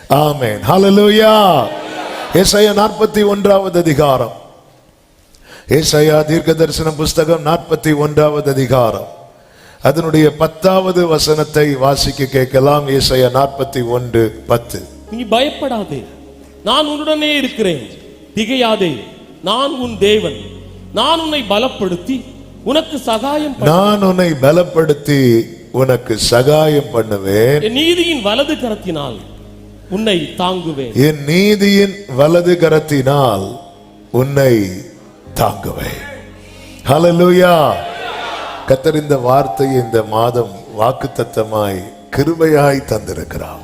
ஆமென். ஹல்லேலூயா. ஏசாயா 41வது அதிகாரம், ஏசாயா தீர்க்கதரிசன புஸ்தகம் 41வது அதிகாரம், அதனுடைய 10வது வசனத்தை வாசிக்க கேட்கலாம். ஏசாயா 41:10. நீ பயப்படாதே, நான் உன்னுடனே இருக்கிறேன். திகையாதே, நான் உன் தேவன். நான் உன்னை பலப்படுத்தி உனக்கு சகாயம் நான் உன்னை பலப்படுத்தி உனக்கு சகாயம் பண்ணுவேன். என் நீதியின் வலது கரத்தினால் உன்னை தாங்குவேன். என் நீதியின் வலது கரத்தினால் உன்னை தாங்குவேன். ஹல்லேலூயா. கர்த்தர் இந்த வார்த்தையை இந்த மாதம் வாக்குத்தத்தமாய் கிருபையாய் தந்திருக்கிறார்.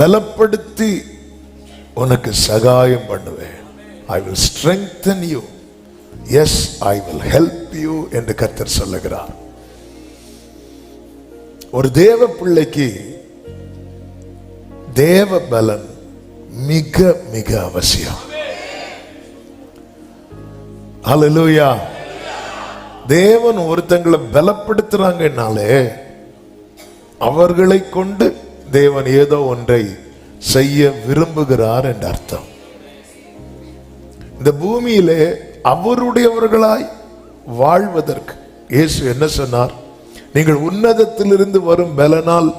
பலப்படுத்தி உனக்கு சகாயம் பண்ணுவேன். I will strengthen you. Yes, I will help you என்று கர்த்தர் சொல்லுகிறார். ஒரு தேவ பிள்ளைக்கு தேவ பலன் மிக மிக அவசியம். ஹல்லேலூயா. தேவன் ஒருத்தங்களை பலப்படுத்துறாங்கனாலே அவர்களை கொண்டு தேவன் ஏதோ ஒன்றை செய்ய விரும்புகிறார் என்ற அர்த்தம். இந்த பூமியிலே அவருடையவர்களாய் வாழ்வதற்கு இயேசு என்ன சொன்னார்? நீங்கள் உன்னதத்திலிருந்து வரும் பலனால்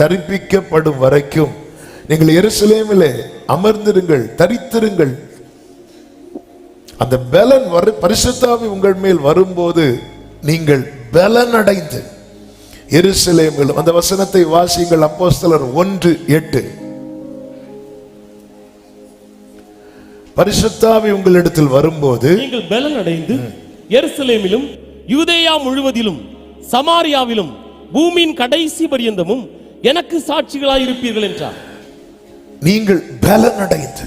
தரிப்பிக்கப்படும் வரைக்கும் நீங்கள் எருசலேமிலே அமர்ந்திருங்கள், தரித்திருங்கள். அந்த பலன் பரிசுத்த ஆவி உங்கள் மேல் வரும்போது நீங்கள் பலன் அடைந்து எருசலேமில், அந்த வசனத்தை வாசியுங்கள். அப்போஸ்தலர் 1:8. பரிசுத்த ஆவி உங்களிடத்தில் வரும்போது நீங்கள் பலன் அடைந்து எருசலேமிலும் யூதேயா முழுவதிலும் சமாரியாவிலும் பூமியின் கடைசி பரியந்தமும் எனக்கு சாட்சிகளாய் இருப்பீர்கள் என்றார். நீங்கள் பலன் அடைந்து,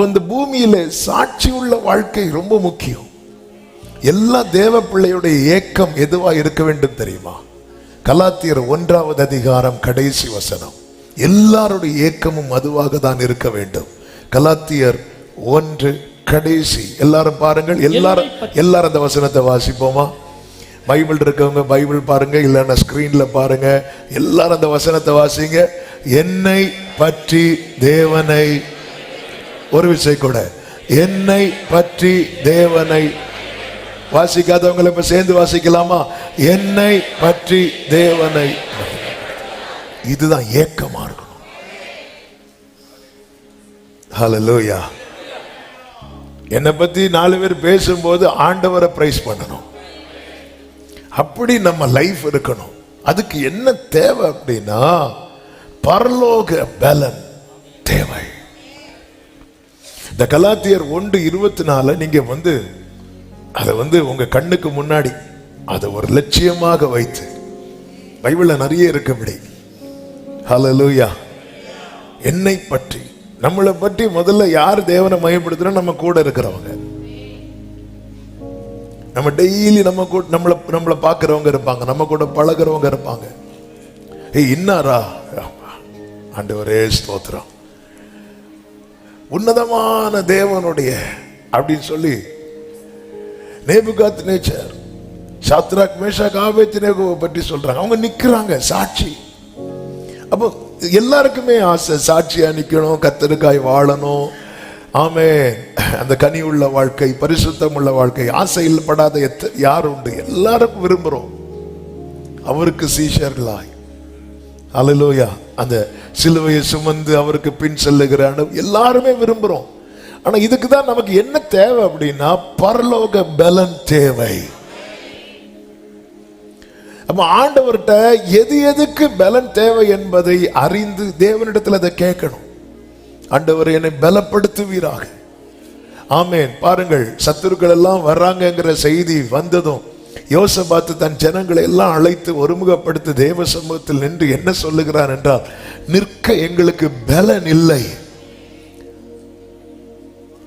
இந்த பூமியிலே சாட்சி உள்ள வாழ்க்கை ரொம்ப முக்கியம். எல்லா தேவ பிள்ளையுடைய ஏக்கம் எதுவா இருக்க வேண்டும் தெரியுமா? கலாத்தியர் 1வது அதிகாரம் கடைசி வசனம். எல்லாருடைய ஏக்கமும் அதுவாக தான் இருக்க வேண்டும். கலாத்தியர் 1 கடைசி. எல்லாரும் பாருங்கள், எல்லாரும் அந்த வசனத்தை வாசிப்போமா? பைபிள் இருக்கவங்க பைபிள் பாருங்க, இல்லைன்னா ஸ்கிரீன்ல பாருங்க. எல்லாரும் அந்த வசனத்தை வாசிங்க. என்னை பற்றி தேவனை, ஒரு விஷயம் கூட, என்னை பற்றி தேவனை. வாசிக்காதவங்களை இப்ப சேர்ந்து வாசிக்கலாமா? என்னை பற்றி தேவனை. இதுதான் ஏக்கமா இருக்கணும். ஹல்லேலூயா. என்னை பத்தி 4 பேர் பேசும்போது ஆண்டவரை பிரைஸ் பண்ணணும். அப்படி நம்ம லைஃப் இருக்கணும். அதுக்கு என்ன தேவை அப்படின்னா பரலோக பலன் தேவை. இந்த கலாத்தியர் 1:24 நீங்க அதை உங்க கண்ணுக்கு முன்னாடி அதை ஒரு லட்சியமாக வைத்து, பைபிள்ல நிறைய இருக்கும்படி. ஹல்லேலூயா. என்னை பற்றி, நம்மளை பற்றி முதல்ல யார் தேவனை மையப்படுத்துறோம்? நம்ம கூட இருக்கிறவங்க. நம்ம டெய்லி நம்மளை பார்க்கிறவங்க இருப்பாங்க, நம்ம கூட பழகிறவங்க இருப்பாங்க. இன்னாரா, ஆண்டவரே ஸ்தோத்திரம், உன்னதமான தேவனுடைய அப்படின்னு சொல்லி நேபுகாத்நேச்சர், சாத்ராக், மேஷாக், ஆபேத்நேகோவை பற்றி சொல்றாங்க. அவங்க நிக்கிறாங்க சாட்சி. அப்போ எல்லாருக்குமே ஆசை சாட்சியா நிக்கணும், கர்த்தருக்காய் வாழணும். ஆமென். அந்த கனி உள்ள வாழ்க்கை, பரிசுத்தம் உள்ள வாழ்க்கை, ஆசையில் படாத யார் உண்டு? எல்லாருக்கும் விரும்புறோம் அவருக்கு சீஷர்களாய். அல்லேலூயா. அந்த சிலுவையை சுமந்து அவருக்கு பின் செல்லுகிற எல்லாருமே விரும்புறோம். ஆனா இதுக்கு தான் நமக்கு என்ன தேவை அப்படின்னா பரலோக பலன் தேவை. அப்ப ஆண்டவர்கிட்ட எதுக்கு பலன் தேவை என்பதை அறிந்து தேவனிடத்தில் அதை கேட்கணும். ஆண்டவர் என்னை பலப்படுத்துவீராக. ஆமென். பாருங்கள், சத்துருக்கள் எல்லாம் வர்றாங்கிற செய்தி வந்ததும் யோசபாத்து தன் ஜனங்களை எல்லாம் அழைத்து ஒருமுகப்படுத்தி தேவ சமூகத்தில் நின்று என்ன சொல்லுகிறார் என்றால், நிற்க எங்களுக்கு பலன் இல்லை,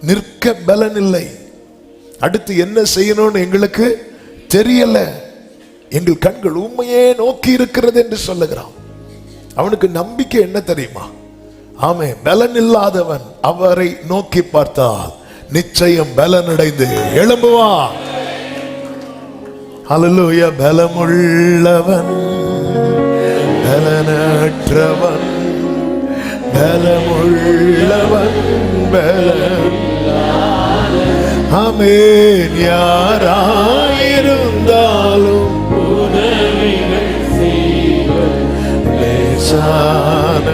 நிற்க பலன் இல்லை, அடுத்து என்ன செய்யணும்னு எங்களுக்கு தெரியல, எங்கள் கண்கள் உண்மையே நோக்கி இருக்கிறது என்று சொல்லுகிறான். அவனுக்கு நம்பிக்கை என்ன தெரியுமா? ஆமென். பலன் இல்லாதவன் அவரை நோக்கி பார்த்தால் நிச்சயம் பலன் அடைந்து எழும்புவான். ஹல்லேலூயா. பலமுள்ளவன் பலனற்றவன் பலமுள்ளவன் பலம். ஆமென். யாராயிருந்தாலும் உதவிகள் செய்வது லேசான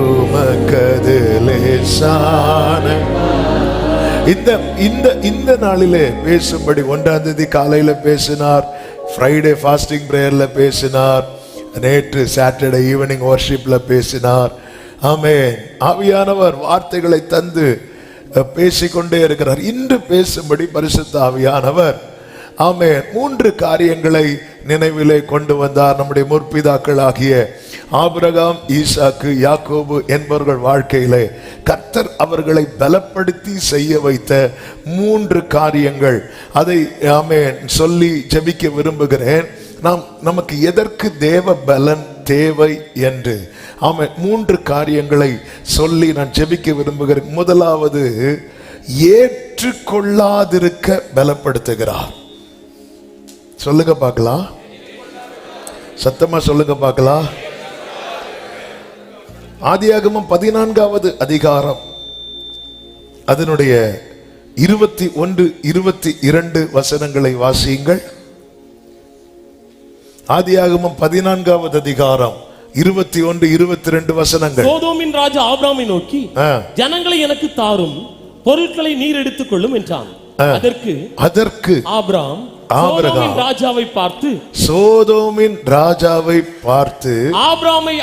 உமக்கது லேசான. இந்த நாளிலே பேசும்படி 1ஆம் தேதி காலையில பேசினார், ஃப்ரைடே ஃபாஸ்டிங் பிரேயர்ல பேசினார், நேற்று சாட்டர்டே ஈவினிங் வர்ஷிப்ல பேசினார். ஆமென். ஆவியானவர் வார்த்தைகளை தந்து பேசிக்கொண்டே இருக்கிறார். இன்று பேசும்படி பரிசுத்த ஆவியானவர் ஆமென் 3 காரியங்களை நினைவிலே கொண்டு வந்தார். நம்முடைய முற்பிதாக்கள் ஆகிய ஆபிரகாம், ஈசாக்கு, யாக்கோபு என்பவர்கள் வாழ்க்கையிலே கர்த்தர் அவர்களை பலப்படுத்தி செய்ய வைத்த 3 காரியங்கள். அதை ஆமென் சொல்லி ஜெபிக்க விரும்புகிறேன். நமக்கு எதற்கு தேவ பலன் தேவை என்று ஆமென் 3 காரியங்களை சொல்லி நான் ஜெபிக்க விரும்புகிறேன். முதலாவது, ஏற்றுக்கொள்ளாதிருக்க பலப்படுத்துகிறார். சொல்லுங்க பார்க்கலாம், சத்தமா சொல்லுங்க பார்க்கலாம். ஆதியாகமம் 14வது அதிகாரம் அதனுடைய 21, 22 வசனங்களை வாசியுங்கள். ஆதியாகமம் 14வது அதிகாரம் 21, 22 வசனங்கள். சோதோமின் ராஜா ஆபிரகாமை நோக்கி, ஜனங்களை எனக்கு தாரும், பொருட்களை நீர் எடுத்துக் கொள்ளும் என்றான். அதற்கு ஆபிரகாம் ராஜாவை பார்த்து, சோதோமின் ராஜாவை பார்த்து, ஆபிரகாமை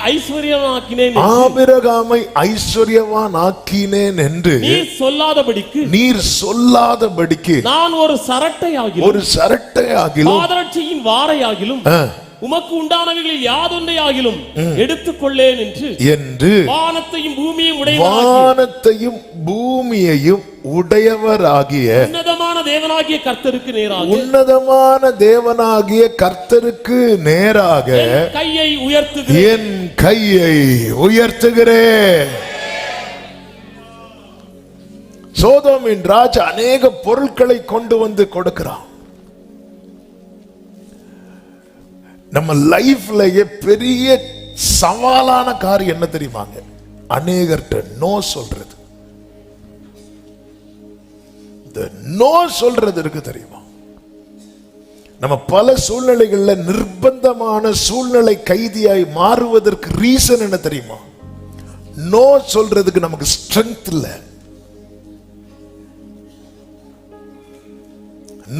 ஐஸ்வர்யவான் ஆக்கினேன் என்று நீர் சொல்லாதபடிக்கு நான் ஒரு சரட்டையாகிலும் பாதரட்சியின் வாரையாகிலும் உமக்கு உண்டானவைகளில் யாதொன்றையாகிலும் எடுத்துக்கொள்ளேன் என்று வானத்தையும் பூமியையும் உடையவராகிய உன்னதமான தேவனாகிய கர்த்தருக்கு நேராக என் கையை உயர்த்துகிறேன். சோதோமின் ராஜா அநேக பொருட்களை கொண்டு வந்து கொடுக்கிறான். நம்ம லைஃப்லயே பெரிய சவாலான காரியம் என்ன தெரியுமாங்க? அநேகர்ட்ட நோ சொல்றது. இந்த நோ சொல்றது இருக்கு தெரியுமா? நம்ம பல சூழ்நிலைகள்ல நிர்பந்தமான சூழ்நிலை கைதியாய் மாறுவதற்கு ரீசன் என்ன தெரியுமா? நோ சொல்றதுக்கு நமக்கு ஸ்ட்ரெங்த் இல்ல.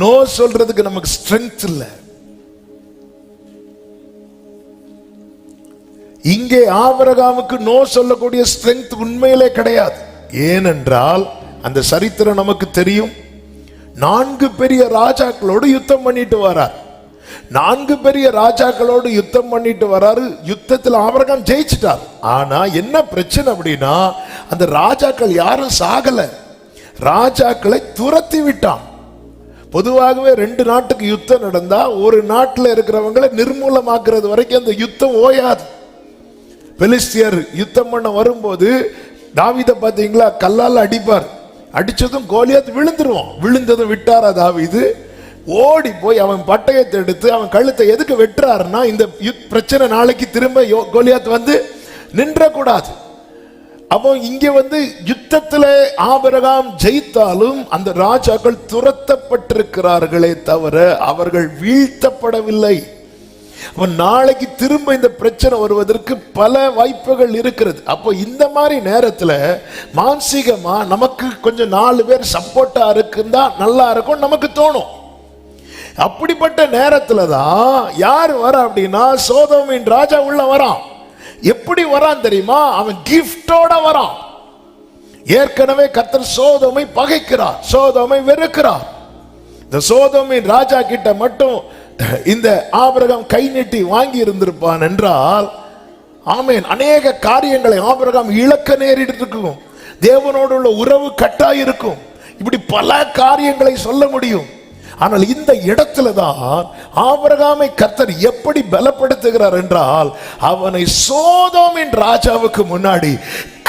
நோ சொல்றதுக்கு நமக்கு ஸ்ட்ரெங்த் இல்ல. இங்கே ஆபிரகாமுக்கு நோ சொல்லக்கூடிய ஸ்ட்ரெங்த் உண்மையிலே கிடையாது. ஏனென்றால் அந்த சரித்திரம் நமக்கு தெரியும். 4 பெரிய ராஜாக்களோடு யுத்தம் பண்ணிட்டு வரார். 4 பெரிய ராஜாக்களோடு யுத்தம் பண்ணிட்டு வராரு. யுத்தத்தில் ஆபிரகாம் ஜெயிச்சிட்டார். ஆனா என்ன பிரச்சனை அப்படின்னா, அந்த ராஜாக்கள் யாரும் சாகல, ராஜாக்களை துரத்தி விட்டான். பொதுவாகவே 2 நாட்டுக்கு யுத்தம் நடந்தா ஒரு நாட்டில் இருக்கிறவங்களை நிர்மூலமாக்குறது வரைக்கும் அந்த யுத்தம் ஓயாது. பெலிஸ்தியர் யுத்தம் பண்ண வரும்போது தாவீதை பார்த்தீங்களா, கல்லால் அடிப்பார். அடிச்சதும் கோலியாத் விழுந்துருவான். விழுந்ததும் விட்டாரா தாவீது? ஓடி போய் அவன் பட்டயத்தை எடுத்து அவன் கழுத்தை எதுக்கு வெட்டுறாருன்னா, இந்த பிரச்சனை நாளைக்கு திரும்ப கோலியாத் வந்து நின்றக்கூடாது. அப்போ இங்க வந்து யுத்தத்தில் ஆபிரகாம் ஜெயித்தாலும் அந்த ராஜாக்கள் துரத்தப்பட்டிருக்கிறார்களே தவிர அவர்கள் வீழ்த்தப்படவில்லை. நாளைக்கு திரும்ப இந்த பிரச்சனை வருவதற்கு பல வாய்ப்புகள் இருக்கிறது. அப்போ இந்த மாதிரி நேரத்துல மானசீகமா நமக்கு கொஞ்சம் 4 பேர் சப்போர்ட்டா இருக்குந்தா நல்லா இருக்கும் நமக்கு தோணும். அப்படிப்பட்ட நேரத்துல தான் யார் வர அப்படின்னா, சோதோமின் ராஜா உள்ள வரான். எப்படி வரான் தெரியுமா? அவன் கிஃப்டோட வரான். ஏற்கனவே கர்த்தர் சோதோமை பகைக்கிறார், சோதோமை வெறுக்கிறார். இந்த சோதோமின் ராஜா கிட்ட மட்டும் இந்த ஆபிரகாம் கை நீட்டி வாங்கி இருந்திருப்பான் என்றால், ஆமென், அநேக காரியங்களை ஆபிரகாம் இழக்க நேரிட்டிருக்கும். தேவனோடு உள்ள உறவு கட்டாயிருக்கும். இப்படி பல காரியங்களை சொல்ல முடியும். ஆனால் இந்த இடத்துல தான் ஆபிரகாமை கர்த்தர் எப்படி பலப்படுத்துகிறார் என்றால், அவனை சோதோமின் ராஜாவுக்கு முன்னாடி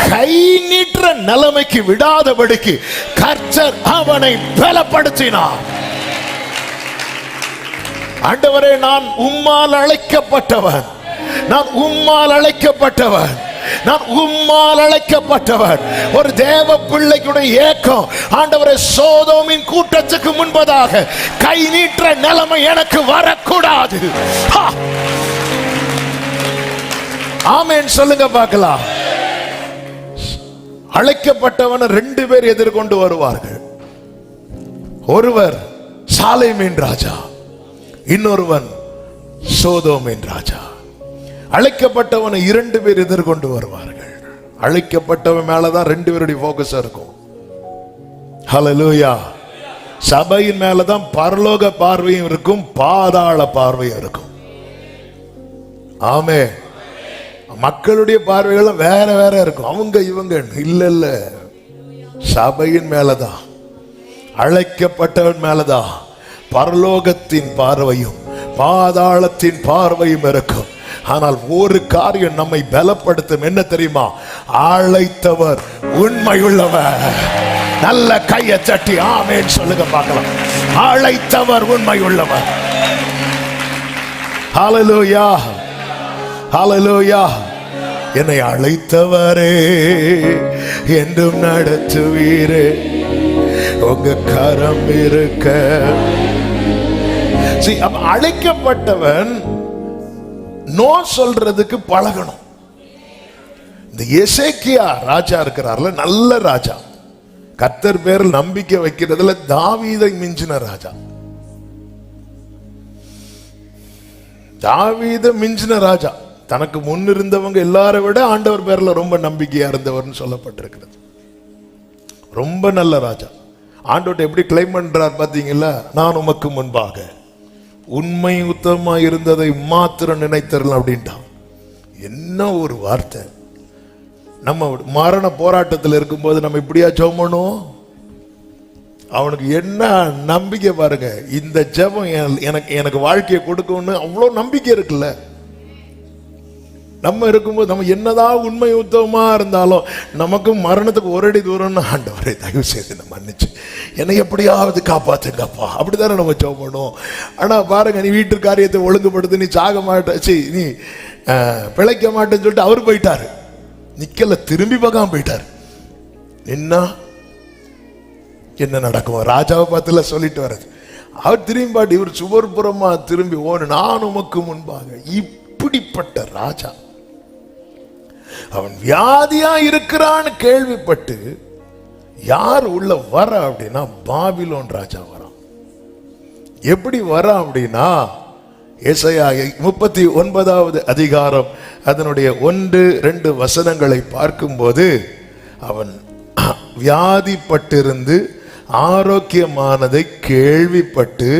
கை நீட்டுற நிலைமைக்கு விடாதபடிக்கு கர்த்தர் அவனை பலப்படுத்தினார். ஆண்டவரே, நான் உம்மால் அழைக்கப்பட்டவன், நான் உம்மால் அழைக்கப்பட்டவன், நான் உம்மால் அழைக்கப்பட்டவன். ஒரு தேவ பிள்ளைக்குடைய ஏக்கம், ஆண்டவரே சோதோமின் கூட்டத்துக்கு முன்பதாக கை நீட்டுற நிலைமை எனக்கு வரக்கூடாது. ஆமென் சொல்லுங்க பார்க்கலாம். அழைக்கப்பட்டவனை 2 பேர் எதிர்கொண்டு வருவார்கள். ஒருவர் சாலேமின் ராஜா, இன்னொருவன் சோதோமின் ராஜா. அழைக்கப்பட்டவனை 2 பேர் எதிர்கொண்டு வருவார்கள். அழைக்கப்பட்டவன் மேலதான் 2 பேருடைய போக்கஸ் இருக்கும். ஹல்லேலூயா. சபையின் மேலதான் பரலோக பார்வையும் இருக்கும், பாதாள பார்வையும் இருக்கும். ஆமென். மக்களுடைய பார்வைகள் வேற வேற இருக்கும், அவங்க இவங்க இல்ல. சபையின் மேலதான், அழைக்கப்பட்டவன் மேலதான் பரலோகத்தின் பார்வையும் பாதாளத்தின் பார்வையும் இருக்கும். ஆனால் ஒரு காரியம் நம்மை பலப்படுத்தும், என்ன தெரியுமா? அழைத்தவர் உண்மையுள்ளவர். நல்ல கையை தட்டி ஆமென் சொல்லுங்க பார்க்கலாம். அழைத்தவர் உண்மையுள்ளவர். ஹல்லேலூயா, ஹல்லேலூயா. என்னை அழைத்தவரே என்றும் நடத்துவீரே, உங்க கரம் இருக்க. அழைக்கப்பட்டவன் நோ சொல்றதுக்கு பழகணும். இந்த எசேக்கியா ராஜா இருக்கிறார்ல, நல்ல ராஜா, கர்த்தர் பேரில் நம்பிக்கை வைக்கிறதுல தாவீதை மிஞ்சின ராஜா. தாவீதை மிஞ்சின ராஜா. தனக்கு முன் இருந்தவங்க எல்லாரை விட ஆண்டவர் பேர்ல ரொம்ப நம்பிக்கையா இருந்தவர்னு சொல்லப்பட்டிருக்கிறது. ரொம்ப நல்ல ராஜா. ஆண்டவர்ட்ட எப்படி கிளைம் பண்றார் பாத்தீங்களா? நான் உமக்கு முன்பாக உண்மை உத்தமமா இருந்ததை மாத்திரம் நினைத்தரலாம் அப்படின்ட்டான். என்ன ஒரு வார்த்தை! நம்ம மரண போராட்டத்தில் இருக்கும்போது நம்ம இப்படியா ஜெபம் பண்ணுவோம்? அவனுக்கு என்ன நம்பிக்கை பாருங்க. இந்த ஜெபம் எனக்கு வாழ்க்கையை கொடுக்கும்னு அவ்வளோ நம்பிக்கை இருக்குல்ல. நம்ம இருக்கும்போது நம்ம என்னதான் உண்மை உத்தவமா இருந்தாலும் நமக்கு மரணத்துக்கு ஒரு அடி தூரம்னு, ஆண்டவரே தயவு செய்து மன்னிச்சு என்னை எப்படியாவது காப்பாத்துங்கப்பா, அப்படித்தானே நம்ம ஜெபம் பண்ணுவோம். ஆனா பாருங்க, நீ வீட்டு காரியத்தை ஒழுங்குபடுத்து, நீ சாக மாட்டேச்சு, நீ பிழைக்க மாட்டேன்னு சொல்லிட்டு அவரு போயிட்டாரு. நிக்கல, திரும்பி பார்க்காம போயிட்டாரு. என்ன நடக்கும்? ராஜாவை பார்த்துல சொல்லிட்டு வர்றது. அவர் திரும்பி பாட்டு இவர் சுவர்புறமா திரும்பி ஓடு, நான் உமக்கு முன்பாக. இப்படிப்பட்ட ராஜா அவன் வியாதியா இருக்கிறான்னு கேள்விப்பட்டு யார் உள்ள வர அப்படின்னா பாபிலோன் ராஜா வரான். எப்படி வர அப்படின்னா, ஏசாயா 39வது அதிகாரம் அதனுடைய 1-2 வசனங்களை பார்க்கும்போது, அவன் வியாதிப்பட்டிருந்து ஆரோக்கியமானதை கேள்விப்பட்டு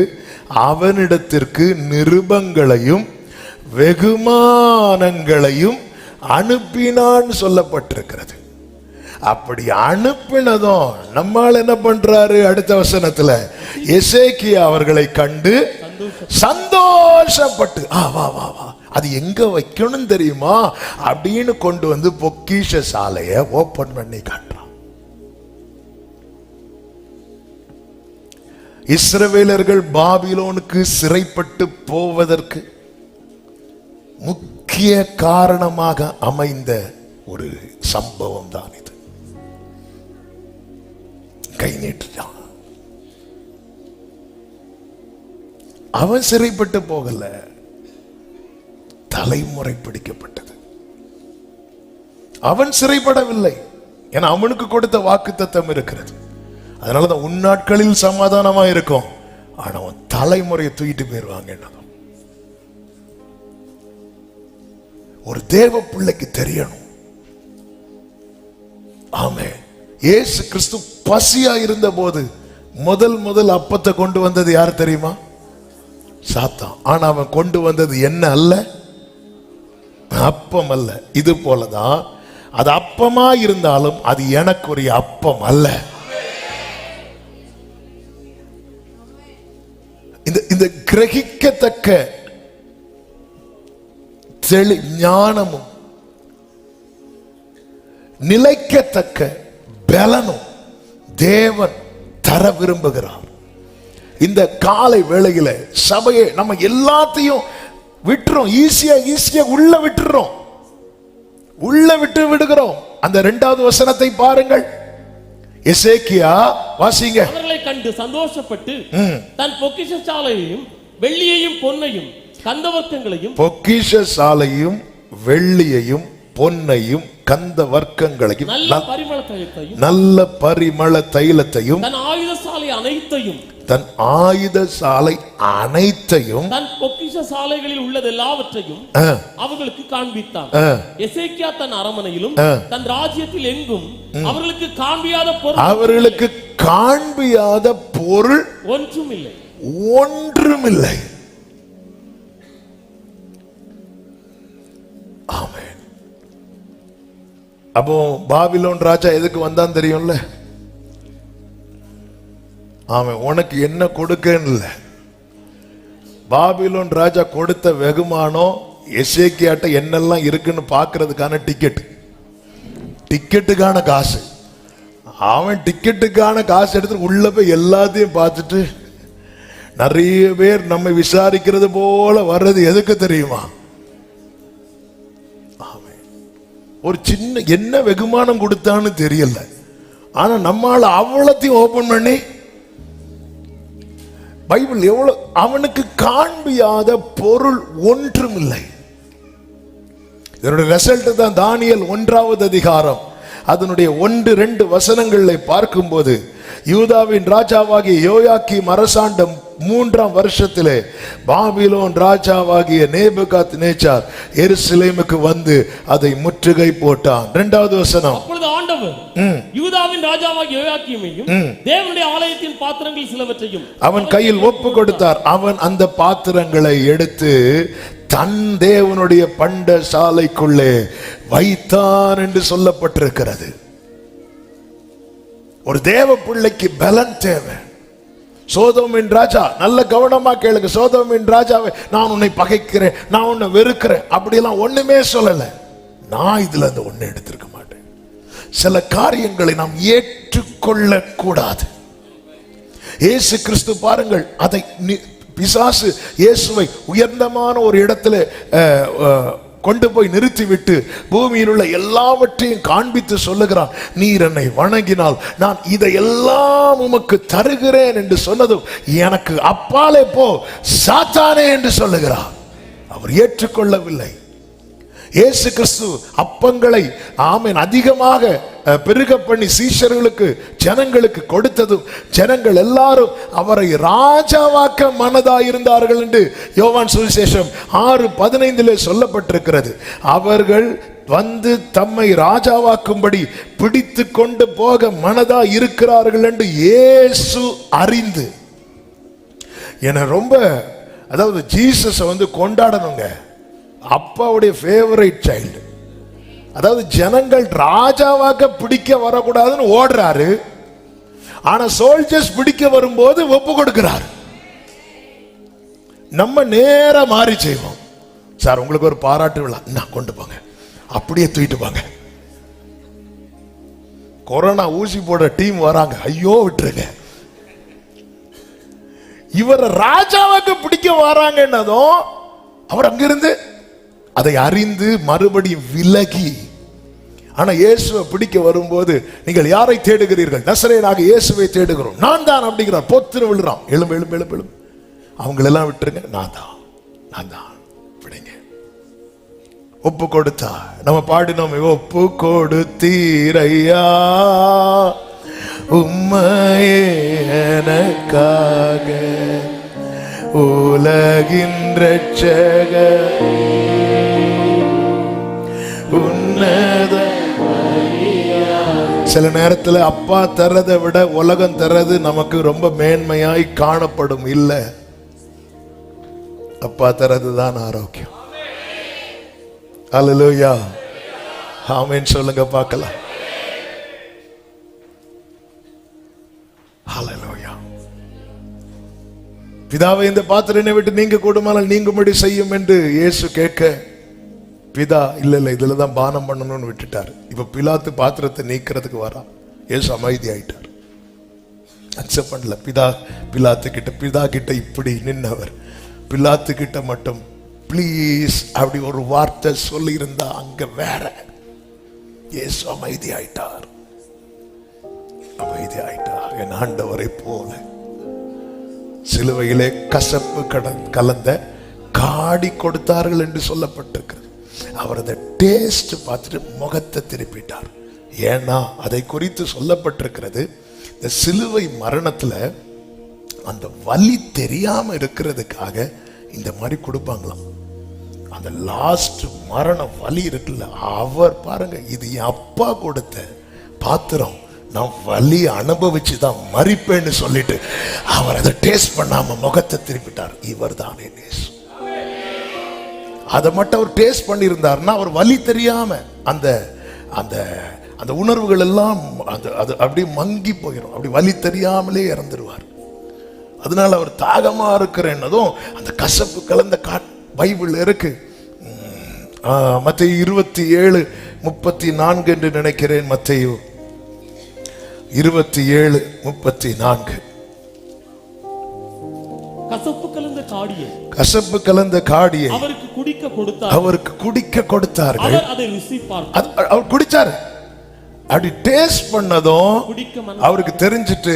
அவனிடத்திற்கு நிருபங்களையும் வெகுமானங்களையும் அனுப்பினான் சொல்லப்பட்டிருக்கிறது. அப்படி அனுப்பினதும் நம்மால் என்ன பண்றாரு? அடுத்த வசனத்துல எசேக்கியா அவர்களை கண்டு சந்தோஷப்பட்டு, வா வா வா, அது எங்க வைக்கணும் தெரியுமா அப்படின்னு கொண்டு வந்து பொக்கிஷ சாலைய ஓபன் பண்ணி காட்டுறான். இஸ்ரவேலர்கள் பாபிலோனுக்கு சிறைப்பட்டு போவதற்கு முக்கிய காரணமாக அமைந்த ஒரு சம்பவம் தான் இது. கை நீட்டான். அவன் சிறைப்பட்டு போகல, தலைமுறை பிடிக்கப்பட்டது. அவன் சிறைப்படவில்லை, ஏன்னா அவனுக்கு கொடுத்த வாக்குத்தத்தம் இருக்கிறது. அதனாலதான் உன்னாட்களில் சமாதானமா இருக்கும், ஆனா அவன் தலைமுறையை தூக்கிட்டு போயிருவாங்க. என்னதான் ஒரு தேவ பிள்ளைக்கு தெரியணும். ஆமே, இயேசு கிறிஸ்து பசியா இருந்த போது முதல் அப்பத்தை கொண்டு வந்தது யார் தெரியுமா? சாத்தான். ஆனா அவன் கொண்டு வந்தது என்ன அல்ல? அப்பம் அல்ல. இது போலதான் அது அப்பமா இருந்தாலும் அது எனக்குரிய அப்பம் அல்ல. இந்த கிரகிக்கத்தக்க ஞானமும் நிலைக்கத்தக்க பலனும் தேவன் தர விரும்புகிறார். இந்த காலை வேளையில சபையை நம்ம எல்லாத்தையும் விட்டுறோம், ஈஸியா உள்ள விட்டுறோம், உள்ள விட்டு விடுகிறோம். அந்த 2வது வசனத்தை பாருங்கள். எசேக்கியா வாசிங்க. அவர்களை கண்டு சந்தோஷப்பட்டு தன் பொக்கிஷசாலையையும் வெள்ளியையும் பொன்னையும் கந்தவர்க்கங்களையும், பொக்கிஷசாலையும் வெள்ளியையும் பொன்னையும் கந்த வர்க்கங்களையும் நல்ல பரிமள தைலத்தையும் தன் ஆயுதசாலை அனைத்தையும், தன் ஆயுதசாலை அனைத்தையும், தன் பொக்கிஷசாலைகளில் உள்ளது எல்லாவற்றையும் அவர்களுக்கு காண்பித்தான். எசேக்கியா தன் அரமனையிலும் தன் ராஜ்யத்தில் எங்கும் அவர்களுக்கு காண்பியாத பொருள், அவர்களுக்கு காண்பியாத பொருள் ஒன்றுமில்லை. ஆமென். அப்போ பாபிலோன் ராஜா எதுக்கு வந்தான் தெரியும்ல? ஆமென். உனக்கு என்ன கொடுக்கன்னு இல்ல, பாபிலோன் ராஜா கொடுத்த வெகுமானம் எசேக்கியாட்ட என்னெல்லாம் இருக்குன்னு பாக்குறதுக்கான டிக்கெட்டுக்கான காசு. அவன் டிக்கெட்டுக்கான காசு எடுத்து உள்ள போய் எல்லாத்தையும் பார்த்துட்டு, நிறைய பேர் நம்ம விசாரிக்கிறது போல வர்றது எதுக்கு தெரியுமா? ஒரு சின்ன என்ன வெகுமானம் கொடுத்தான்னு தெரியல, ஆனா நம்மால அவ்வளத்தையும் ஓபன் பண்ணி பைபிள் எவ்வளவு, அவனுக்கு காண்பியாத பொருள் ஒன்றும் இல்லை. இதனுடைய ரிசல்ட் தான் தானியேல் 1வது அதிகாரம் அதனுடைய 1-2 வசனங்களை பார்க்கும்போது, யூதாவின் ராஜாவாகிய யோயாக்கீம் அரசாண்ட 3ஆம் வருஷத்திலே பாபிலோன் ராஜாவாகிய நேபுகாத்நேச்சார் எருசலேமுக்கு வந்து அதை முற்றுகை போட்டான். 2வது வசனம். அப்பொழுது ஆண்டவர் யூதாவின் ராஜாவாகிய யோயாக்கீமையும் தேவனுடைய ஆலயத்தின் பாத்திரங்கள் சிலவற்றையும் அவன் கையில் ஒப்பு கொடுத்தார். அவன் அந்த பாத்திரங்களை எடுத்து தன் தேவனுடைய பண்ட சாலைக்குள்ளே வைத்தான் என்று சொல்லப்பட்டிருக்கிறது. ஒரு தேவ பிள்ளைக்கு பலன் தேவை. சோதோமின் ராஜா, நல்ல கவனமா கேளுங்க, சோதோமின் ராஜாவை நான் உன்னை பகைக்கிறேன், நான் உன்னை வெறுக்கிறேன் அப்படியெல்லாம் ஒண்ணுமே சொல்லல. நான் இதுல இருந்து ஒண்ணு எடுத்திருக்க மாட்டேன். சில காரியங்களை நாம் ஏற்றுக்கொள்ள கூடாது. இயேசு கிறிஸ்து பாருங்கள், அதை பிசாசு இயேசுவை உயர்ந்தமான ஒரு இடத்துல கொண்டு போய் நிறுத்திவிட்டு பூமியில் உள்ள எல்லாவற்றையும் காண்பித்து சொல்லுகிறான், நீர் என்னை வணங்கினால் நான் இதையெல்லாம் உமக்கு தருகிறேன் என்று சொன்னதும், எனக்கு அப்பாலே போ சாத்தானே என்று சொல்லுகிறார். அவர் ஏற்றுக்கொள்ளவில்லை. இயேசு கிறிஸ்து அப்பங்களை ஆமென் அதிகமாக பெருக பண்ணி சீஷர்களுக்கு ஜனங்களுக்கு கொடுத்ததும், ஜனங்கள் எல்லாரும் அவரை ராஜாவாக்க மனதாயிருந்தார்கள் என்று யோவான் சுவிசேஷம் 6:15 சொல்லப்பட்டிருக்கிறது. அவர்கள் வந்து தம்மை ராஜாவாக்கும்படி பிடித்து கொண்டு போக மனதா இருக்கிறார்கள் என்று இயேசு அறிந்து, என ரொம்ப அதாவது ஜீசஸை வந்து கொண்டாடணுங்க. அப்பாவுடைய ஃபேவரைட் சைல்டு. அதாவது ஜனங்கள் ராஜாவாக்க பிடிக்க வரக்கூடாதுன்னு ஓடுறாரு, ஆனா சோல்ஜர்ஸ் பிடிக்க வரும்போது ஒப்பு கொடுக்கிறார். நம்ம நேரா மாறி செய்வோம். சார் உங்களுக்கு ஒரு பாராட்டு விழா, நான் கொண்டு போங்க, அப்படியே தூக்கிட்டு போங்க. கொரோனா ஊசி போட டீம் வராங்க, ஐயோ விட்டுருங்க. இவரை ராஜாவாக்க பிடிக்க வராங்கன்னதும் அவர் அங்கிருந்து அதை அறிந்து மறுபடியும் விலகி, ஆனா இயேசுவை பிடிக்க வரும்போது, நீங்கள் யாரை தேடுகிறீர்கள்? நசரேயனாக இயேசுவை தேடுகிறோம். நான் தான் அப்படிங்கிறார். பொத்துன்னு விழுறான். எழும்பு எழும்பு எழும்பு எழும்பு, அவங்களெல்லாம் விட்டுருங்க, நான் தான் விடுங்க. ஒப்பு கொடுத்தா நம்ம பாடினோம், ஒப்பு கொடுத்தீரையா உம்மையே எனக்காக உலகின் ரட்சகர் உன்னத. சில நேரத்தில் அப்பா தர்றதை விட உலகம் தர்றது நமக்கு ரொம்ப மேன்மையாய் காணப்படும். இல்ல, அப்பா தர்றது தான் ஆரோக்கியம். அல்லேலூயா, ஆமென் சொல்லுங்க பார்க்கலாம். அல்லேலூயா. பிதாவை இந்த பாத்திரனை விட்டு நீங்க கூடுமானால் நீங்கும்படி செய்யும் என்று இயேசு கேட்க, பிதா இல்ல இதுலதான் பானம் பண்ணணும்னு விட்டுட்டாரு. இப்ப பிலாத்து பாத்திரத்தை நீக்கிறதுக்கு வரா, இயேசு அமைதி ஆயிட்டார். அக்செப்ட் பண்ணல. பிதா கிட்ட இப்படி நின்னவர் பிலாத்து கிட்ட மட்டும் ப்ளீஸ் அப்படி ஒரு வார்த்தை சொல்லி இருந்தா அங்க வேற. இயேசு அமைதி ஆயிட்டார். என் ஆண்டவரை போல சிலுவையிலே கசப்பு கலந்த காடி கொடுத்தார்கள் என்று சொல்லப்பட்டிருக்கிறது. அவர் அதை டேஸ்ட் பார்த்துட்டு முகத்தை திருப்பிட்டார். ஏன்னா அதை குறித்து சொல்லப்பட்டிருக்கிறது, இந்த சிலுவை மரணத்துல அந்த வலி தெரியாம இருக்கிறதுக்காக இந்த மாதிரி கொடுப்பாங்களாம். அந்த லாஸ்ட் மரண வலி இருக்குல்ல, அவர் பாருங்க, இது என் அப்பா கொடுத்த பாத்திரம், நான் வலி அனுபவிச்சுதான் மறிப்பேன்னு சொல்லிட்டு அவர் அதை டேஸ்ட் பண்ணாம முகத்தை திருப்பிட்டார். இவர் தானே நேசு. அதை மட்டும் அவர் டேஸ்ட் பண்ணியிருந்தார்னா அவர் வலி தெரியாம அந்த அந்த அந்த உணர்வுகள் எல்லாம் அது அப்படி மங்கி போயிடும். அப்படி வலி தெரியாமலே இறந்துருவார். அதனால அவர் தாகமா இருக்கிறன்னதும் அந்த கசப்பு கலந்த பைபிள் இருக்கு. மத்தேயு 27:34 என்று நினைக்கிறேன். மத்தேயு 27:34. கசப்பு கலந்த காடியை அவருக்கு குடிக்க கொடுத்தார்கள். அவர் குடிச்சாரு. அப்படி டேஸ்ட் பண்ணதும் அவருக்கு தெரிஞ்சிட்டு,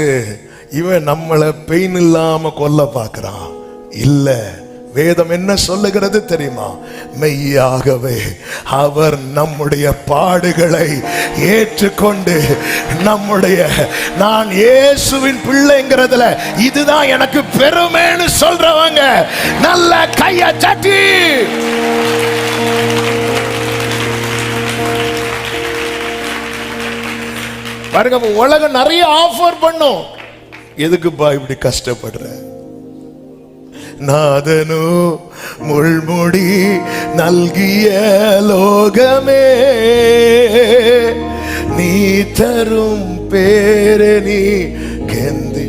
இவன் நம்மளை பெயின் இல்லாம கொல்ல பார்க்கிறான். இல்ல, வேதம் என்ன சொல்லுகிறது தெரியுமா? மெய்யாகவே அவர் நம்முடைய பாடுகளை ஏற்றுக்கொண்டு நான் இயேசுவின் பிள்ளைங்கிறதுல இதுதான் எனக்கு பெருமைன்னு சொல்றவங்க நல்ல கைய தட்டி பாருங்க. உலகம் நிறைய ஆஃபர் பண்ணும். எதுக்குப்பா இப்படி கஷ்டப்படுற? நாதனு முள்முடி நல்கிய லோகமே, நீ தரும் பேரு நீ கெந்தி.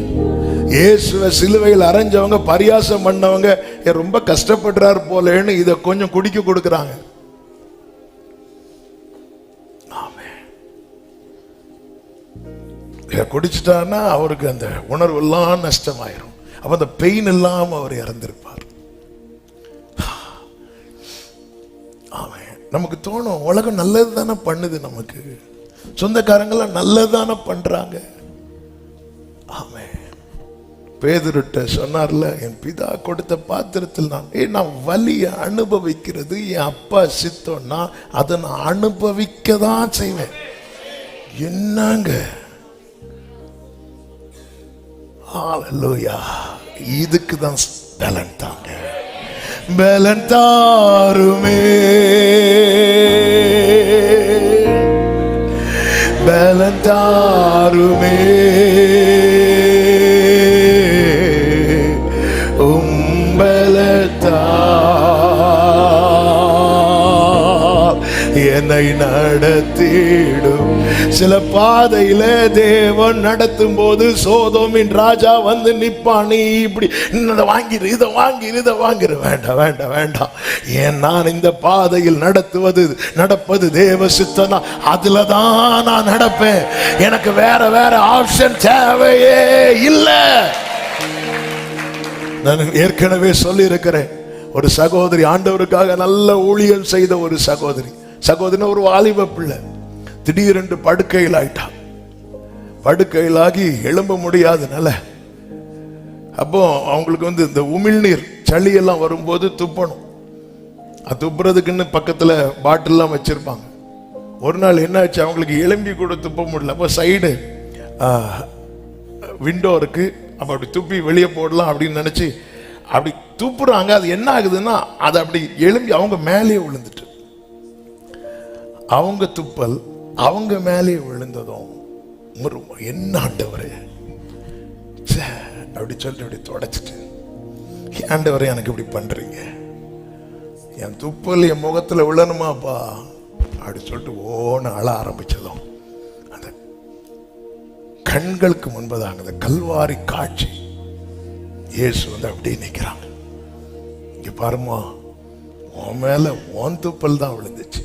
இயேசுவை சிலுவையில் அரைஞ்சவங்க, பரியாசம் பண்ணவங்க ரொம்ப கஷ்டப்படுறார் போலேன்னு இதை கொஞ்சம் குடிக்க கொடுக்கறாங்க. குடிச்சிட்டான்னா அவருக்கு அந்த உணர்வு எல்லாம் நஷ்டமாயிரும். அப்ப அந்த பெயின் இல்லாம அவர் இறந்திருப்பார். நமக்கு தோணும், உலகம் நல்லது தானே பண்ணுது, நமக்கு சொந்தக்காரங்களாம் நல்லது தானே பண்றாங்க. ஆமே, பேதுருட்ட சொன்னார்ல, என் பிதா கொடுத்த பாத்திரத்தில் நான் வலியை அனுபவிக்கிறது என் அப்பா சித்தம்னா அதை நான் அனுபவிக்க தான் செய்வேன். என்னங்க ஹalleluya, இதுக்கு தான் பலன் தாங்க. பலன் தாருமே, பலன் தாருமே, என்னை நடத்திடும். சில பாதையில தேவன் நடத்தும் போது சோதோமின் ராஜா வந்து நிப்பான். நீ இப்படி இதை வாங்கிரு, இதை வாங்கிரு, இதை வாங்கிரு. வேண்டாம் வேண்டாம் வேண்டாம், ஏன் நான் இந்த பாதையில் நடப்பது தேவ சித்தம். அதுல தான் நான் நடப்பேன். எனக்கு வேற வேற ஆப்ஷன் தேவையே இல்லை. நான் ஏற்கனவே சொல்லி இருக்கிறேன், ஒரு சகோதரி ஆண்டவருக்காக நல்ல ஊழியம் செய்த ஒரு சகோதரி ஒரு வாலிப பிள்ளை திடீரென்று படுக்கையில் ஆயிட்டா. படுக்கையிலாகி எழும்ப முடியாதனால அப்போ அவங்களுக்கு இந்த உமிழ்நீர் சளி எல்லாம் வரும்போது துப்பணும். துப்புறதுக்குன்னு பக்கத்துல பாட்டில்லாம் வச்சிருப்பாங்க. ஒரு நாள் என்ன ஆச்சு, அவங்களுக்கு எலும்பி கூட துப்ப முடியல. அப்போ சைடு விண்டோ இருக்கு, அப்ப அப்படி துப்பி வெளியே போடலாம் அப்படின்னு நினைச்சு அப்படி துப்புறாங்க. அது என்ன ஆகுதுன்னா, அது அப்படி எலும்பி அவங்க மேலேயே விழுந்துட்டு, அவங்க துப்பல் அவங்க மேலே விழுந்ததும் என்ன ஆண்டவரே அப்படி சொல்லிட்டு அப்படி தொடச்சிட்டு, ஆண்டவரே எனக்கு இப்படி பண்றீங்க, என் துப்பல் என் முகத்துல விழணுமாப்பா அப்படி சொல்லிட்டு ஓன்னு அழ ஆரம்பிச்சதும் அந்த கண்களுக்கு முன்பதாக அந்த கல்வாரி காட்சி இயேசு அப்படியே நிற்கிறாங்க. இங்க பாருமா, உன் மேல உன் துப்பல் தான் விழுந்துச்சு,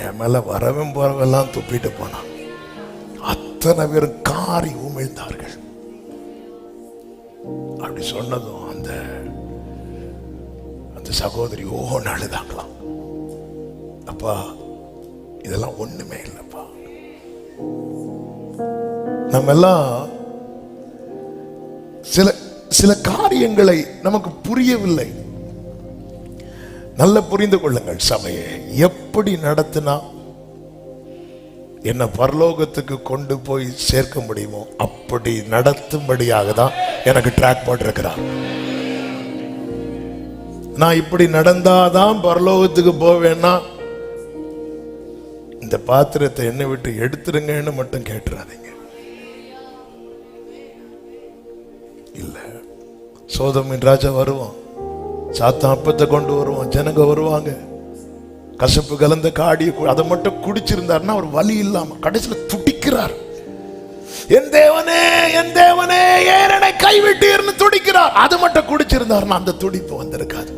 என் மேல வரவும் போறவெல்லாம் துப்பிட்டு போனான். அத்தனை பேரும் காரி உமிழ்ந்தார்கள். அப்படி சொன்னதும் அந்த சகோதரி ஓன்னு அழுதாங்களாம். அப்பா இதெல்லாம் ஒண்ணுமே இல்லப்பா. நம்ம எல்லாம் சில காரியங்களை நமக்கு புரியவில்லை. நல்ல புரிந்து கொள்ளுங்கள். சபையை எப்படி நடத்தினா என்ன பரலோகத்துக்கு கொண்டு போய் சேர்க்க முடியுமோ அப்படி நடத்தும்படியாக தான் எனக்கு ட்ராக் போட்டிருக்கிறார். நான் இப்படி நடந்தாதான் பரலோகத்துக்கு போவேன்னா இந்த பாத்திரத்தை என்னை விட்டு எடுத்துருங்கன்னு மட்டும் கேட்டுறாதீங்க. இல்ல, சோதோமின் ராஜா வருவான், சாத்தான் அப்பத்தை கொண்டு வருவான், ஜனங்க வருவாங்க, கசப்பு கலந்த காடியை அதை மட்டும் குடிச்சிருந்தாருன்னா அவர் வலி இல்லாம கடைசியில் துடிக்கிறார். என் தேவனே என் தேவனே ஏன் என்னை கைவிட்டீர்னு துடிக்கிறார். அது மட்டும் குடிச்சிருந்தாருன்னா அந்த துடிப்பு வந்திருக்காது.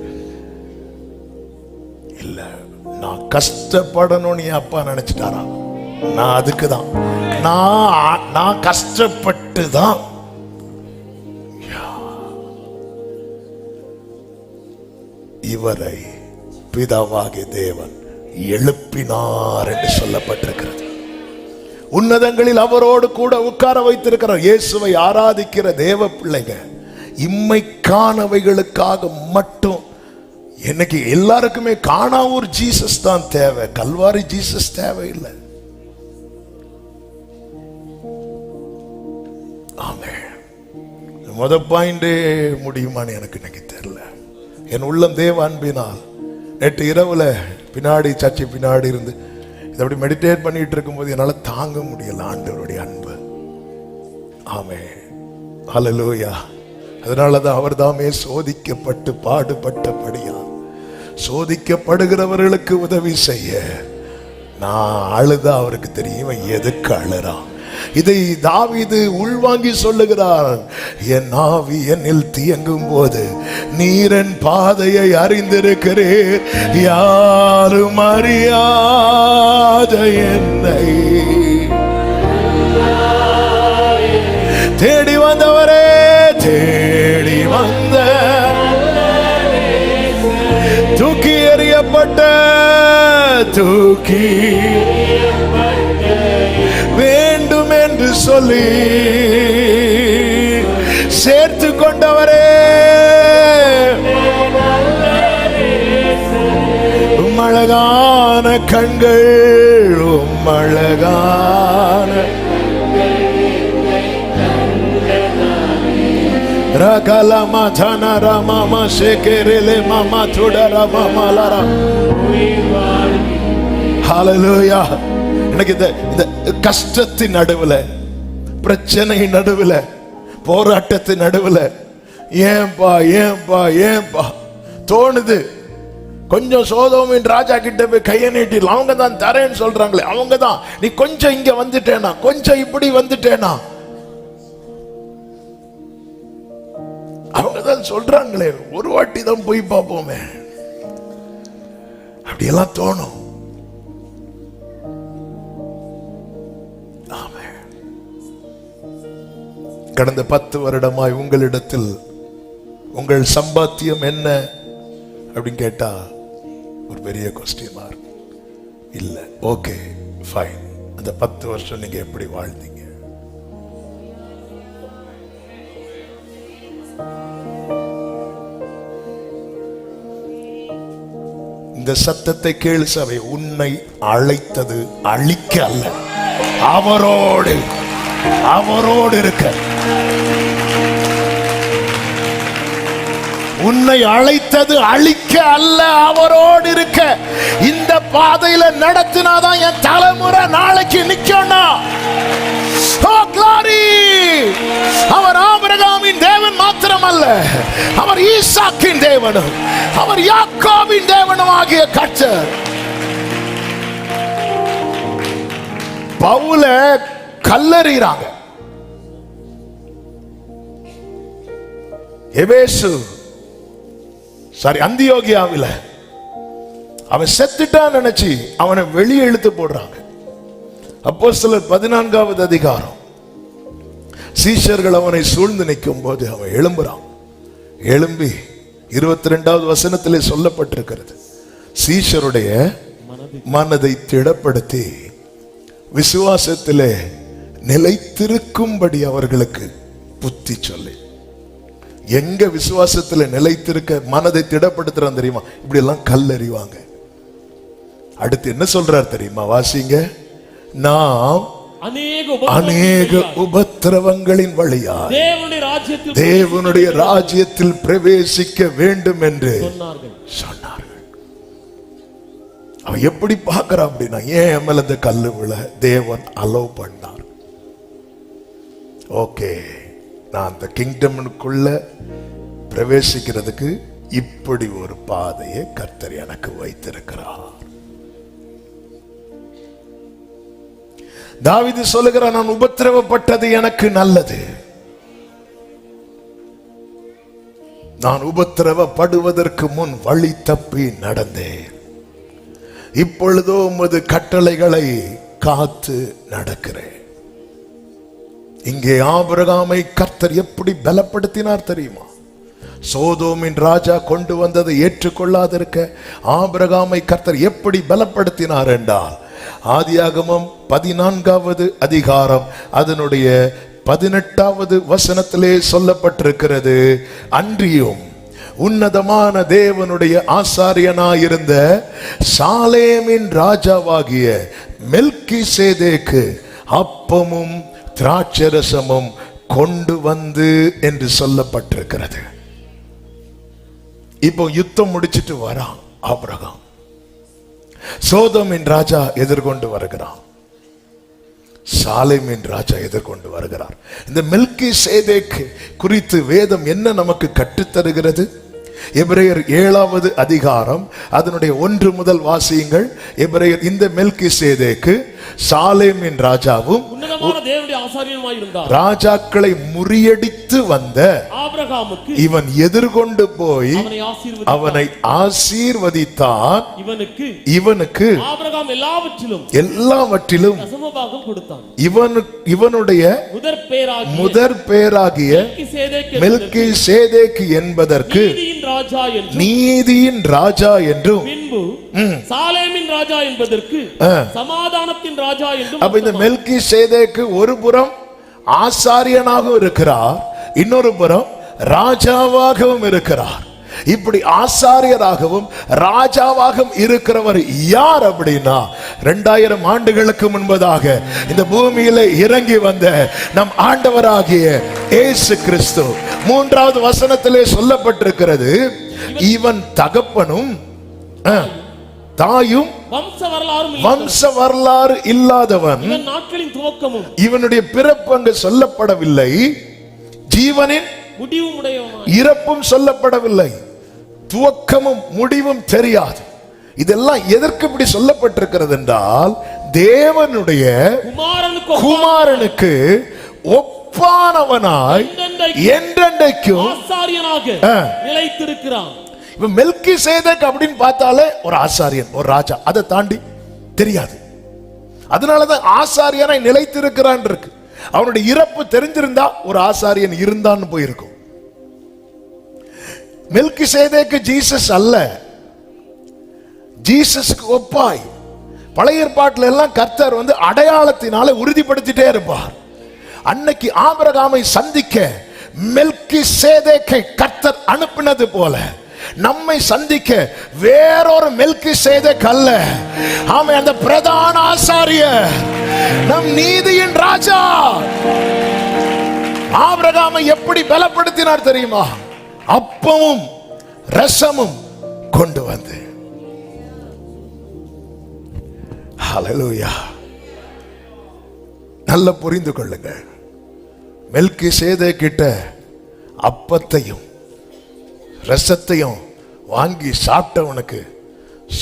இல்ல, நான் கஷ்டப்படணும்னு என் அப்பா நினைச்சிட்டாரா? நான் அதுக்குதான் நான் கஷ்டப்பட்டு தான் இவரை பிதாவாகிய தேவன் எழுப்பினார் என்று சொல்லப்பட்டிருக்கிறது. உன்னதங்களில் அவரோடு கூட உட்கார வைத்திருக்கிறார். இயேசுவை ஆராதிக்கிற தேவ பிள்ளைங்க இம்மைக்கானவைகளுக்காக மட்டும், இன்னைக்கு எல்லாருக்குமே காணாவூர் ஜீசஸ் தான் தேவை, கல்வாரி ஜீசஸ் தேவையில்லை. ஆமென். முத பாயிண்டே முடியுமான்னு எனக்கு இன்னைக்கு தெரியல. என் உள்ளம் தேவ அன்பினால் நேற்று இரவுல பின்னாடி சர்ச்சை பின்னாடி இருந்து இதை அப்படி மெடிடேட் பண்ணிட்டு இருக்கும்போது என்னால் தாங்க முடியல ஆண்டவருடைய அன்பு. ஆமென். ஹல்லேலூயா. அதனாலதான் அவர் தாமே சோதிக்கப்பட்டு பாடுபட்டபடியா சோதிக்கப்படுகிறவர்களுக்கு உதவி செய்ய நான் அழுதா அவருக்கு தெரியும் எதுக்கு அழுறான். இதை தாவீது உள்வாங்கி சொல்லுகிறார். என் ஆவி என்னில் தியங்கும் போது நீரன் பாதையை அறிந்திருக்கிறீர், யாரும் அறியாத என்னை தேடி வந்தவரே, தேடி வந்த தூக்கி எறியப்பட்ட தூக்கி வேண்டும் என்று சொல்லி சேர்த்து கொண்டவரே, உம்மழகான கண்கள், உம்மழகான ரகலமா தனரா மாமா ஷேகரேலே மாமா துடரா மாமா லாரா. ஹல்லேலூயா. எனக்கு இந்த கஷ்டத்தின் நடுவுல, பிரச்சனை நடுவுல, போராட்டத்தின் நடுவுல ஏன்பா ஏன்பா ஏன்பா தோணுது. கொஞ்சம் சோதோமின் ராஜா கிட்ட போய் கையை நீட்டிடலாம். அவங்க தான் தரேன்னு சொல்றாங்களே, அவங்க தான். நீ கொஞ்சம் இங்க வந்துட்டேனா, கொஞ்சம் இப்படி வந்துட்டேனா, அவங்க தான் சொல்றாங்களே, ஒரு வாட்டி தான் போய் பார்ப்போமே, அப்படியெல்லாம் தோணும். கடந்த 10 வருடமாய் உங்களிடத்தில் உங்கள் சம்பாத்தியம் என்ன அப்படின்னு கேட்டா ஒரு பெரிய கொஸ்டின் மார்க். இல்ல, ஓகே ஃபைன். அந்த 10 வருஷம் நீங்க எப்படி வாழ்ந்தீங்க? இந்த சத்தத்தை கேளு சபை. உன்னை அழைத்தது அழிக்க அல்ல, அவரோடு இருக்க. உன்னை அழைத்தது அழிக்க அல்ல, அவரோடு இருக்க. இந்த பாதையில நடத்தினாதான் என் தலைமுறை நாளைக்கு நிக்கணும். அவர் ஆபிரகாமின் தேவன் மாத்திரம் அல்ல, அவர் ஈசாக்கின் தேவனும் அவர் யாக்கோபின் தேவனும் ஆகிய கர்த்தர். பவுல கல்லறிறாங்க. எபேசு அந்தியோகியாவில அவன் செத்துட்டான் நினைச்சு அவனை வெளியே இழுத்து போடுறாங்க. அப்போஸ்தலர் 14வது அதிகாரம். சீஷர்கள் அவனை சூழ்ந்து நிற்கும் போது அவன் எழும்புறான். எழும்பி 22வது வசனத்திலே சொல்லப்பட்டிருக்கிறது, சீஷருடைய மனதை திடப்படுத்தி விசுவாசத்திலே நிலைத்திருக்கும்படி அவர்களுக்கு புத்தி சொல்லி. எங்க விசுவாசத்துல நிலைத்திருக்க மனதை திடப்படுத்துறான் தெரியுமா? இப்படி எல்லாம் கல்லறிவாங்க. அடுத்து என்ன சொல்றார் தெரியுமா? வாசிங்க. நாம் அநேக உபத்திரவங்களின் வழியா தேவனுடைய ராஜ்யத்தில் பிரவேசிக்க வேண்டும் என்று சொன்னார்கள். அவன் எப்படி பார்க்கறான் அப்படின்னா, ஏன் மேல இந்த கல்லு விழ தேவன் அலோவ் பண்ணார். ஓகே, நான் அந்த கிங்டம்னுக்குள்ள பிரவேசிக்கிறதுக்கு இப்படி ஒரு பாதையை கர்த்தர் எனக்கு வைத்திருக்கிறார். தாவீது சொல்லுகிறான், நான் உபத்திரவப்பட்டது எனக்கு நல்லது. நான் உபத்திரவப்படுவதற்கு முன் வழி தப்பி நடந்தேன். இப்பொழுதோ உமது கட்டளைகளை காத்து நடக்கிறேன். இங்கே ஆபிரகாமை கர்த்தர் எப்படி பலப்படுத்தினார் தெரியுமா? சோதோமின் ராஜா கொண்டு வந்ததை ஏற்றுக்கொள்ளாதிருக்க ஆபிரகாமை கர்த்தர் எப்படி பலப்படுத்தினார் என்றால், ஆதியாகமம் 14வது அதிகாரம் அதனுடைய 18வது வசனத்திலே சொல்லப்பட்டிருக்கிறது, அன்றியும் உன்னதமான தேவனுடைய ஆசாரியனாயிருந்த சாலேமின் ராஜாவாகிய மெல்கிசேதேக்கு அப்பமும் திராட்சரசமும் கொண்டு வந்து என்று சொல்லப்பட்டிருக்கிறது. இப்போ யுத்தம் முடிச்சிட்டு வரான் ஆபிரகாம். சோதோமின் ராஜா எதிர்கொண்டு வருகிறான், சாலேமின் ராஜா எதிர்கொண்டு வருகிறார். இந்த மெல்கிசேதேக்கு குறித்து வேதம் என்ன நமக்கு கற்றுத்தருகிறது? எபிரேயர் 7வது அதிகாரம் அதனுடைய 1 முதல் வாசியுங்கள். எபிரேயர், இந்த மெல்கிசேதேக்கு சாலேமின் ராஜாவும் ராஜாக்களை முறியடித்து வந்த ஆபிரகாமுக்கு இவன் எதிர்கொண்டு போய் அவனை ஆசீர்வதித்தான். இவனுக்கு ஆபிரகாம் எல்லாவற்றிலும் இவனுடைய முதற் பேராகிய மெல்கிசேதேக்கு என்பதற்கு நீதியின் ராஜா என்றும் சாலேமின் ராஜா என்பதற்கு சமாதானத்தின் ராஜா என்றும். அப்ப இந்த மெல்கிசேதேக்கு ஒரு புறம் ஆசாரியனாகவும் இருக்கிறார், இன்னொரு புறம் ராஜாவாகவும் இருக்கிறார். இப்படி ஆசாரியராகவும் ராஜாவாகவும் இருக்கிறவர் யார் அப்படின்னா, 2000 ஆண்டுகளுக்கு முன்பதாக இந்த பூமியில இறங்கி வந்த நம் ஆண்டவராகிய இயேசு கிறிஸ்து. 3வது வசனத்திலே சொல்லப்பட்டிருக்கிறது, இவன் தகப்பனும் தாயும் வம்ச வரலாறு இல்லாதவன், இவனுடைய பிறப்பு அங்கு சொல்லப்படவில்லை, ஜீவனின் இறப்பும் சொல்லப்படவில்லை, துவக்கமும் முடிவும் தெரியாது. இதெல்லாம் எதற்கு இப்படி சொல்லப்பட்டிருக்கிறது என்றால், தேவனுடைய குமாரனுக்கு ஒப்பானவனாய் என்றென்றைக்கும் நிலைத்திருக்கிறான். இப்ப மெல்கிசேதேக் அப்படின்னு பார்த்தாலே ஒரு ஆசாரியன், ஒரு ராஜா, அதை தாண்டி தெரியாது. அதனாலதான் ஆசாரியனாய் நிலைத்திருக்கிறான் இருக்கு. அவனுடைய இறப்பு தெரிஞ்சிருந்தா ஒரு ஆசாரியன் இருந்தான்னு போயிருக்கும். மெல்கிசேதேக்கு ஜீசஸ் அல்ல, ஜீசஸ்க்கு ஒப்பாய். பழைய ஏற்பாட்டில எல்லாம் கர்த்தர் அடையாளத்தினால உறுதிப்படுத்திட்டே இருப்பார். அன்னைக்கு ஆபிரகாமை சந்திக்க மெல்கிசேதேக்கை கர்த்தர் அனுப்பினது போல நம்மை சந்திக்க வேறொரு மெல்கிசேதேக் அல்ல, ஆமே, அந்த பிரதான ஆசாரியர், நம் நீதியின் ராஜா. ஆபிரகாமை எப்படி பலப்படுத்தினார் தெரியுமா? அப்பமும் ரசமும் கொண்டு வந்து. ஹல்லேலூயா. நல்ல புரிந்து கொள்ளுங்க, மெல்கிசேதேக் கிட்ட அப்பத்தையும் ரசத்தையும் வாங்கி சாப்பிட்டவனுக்கு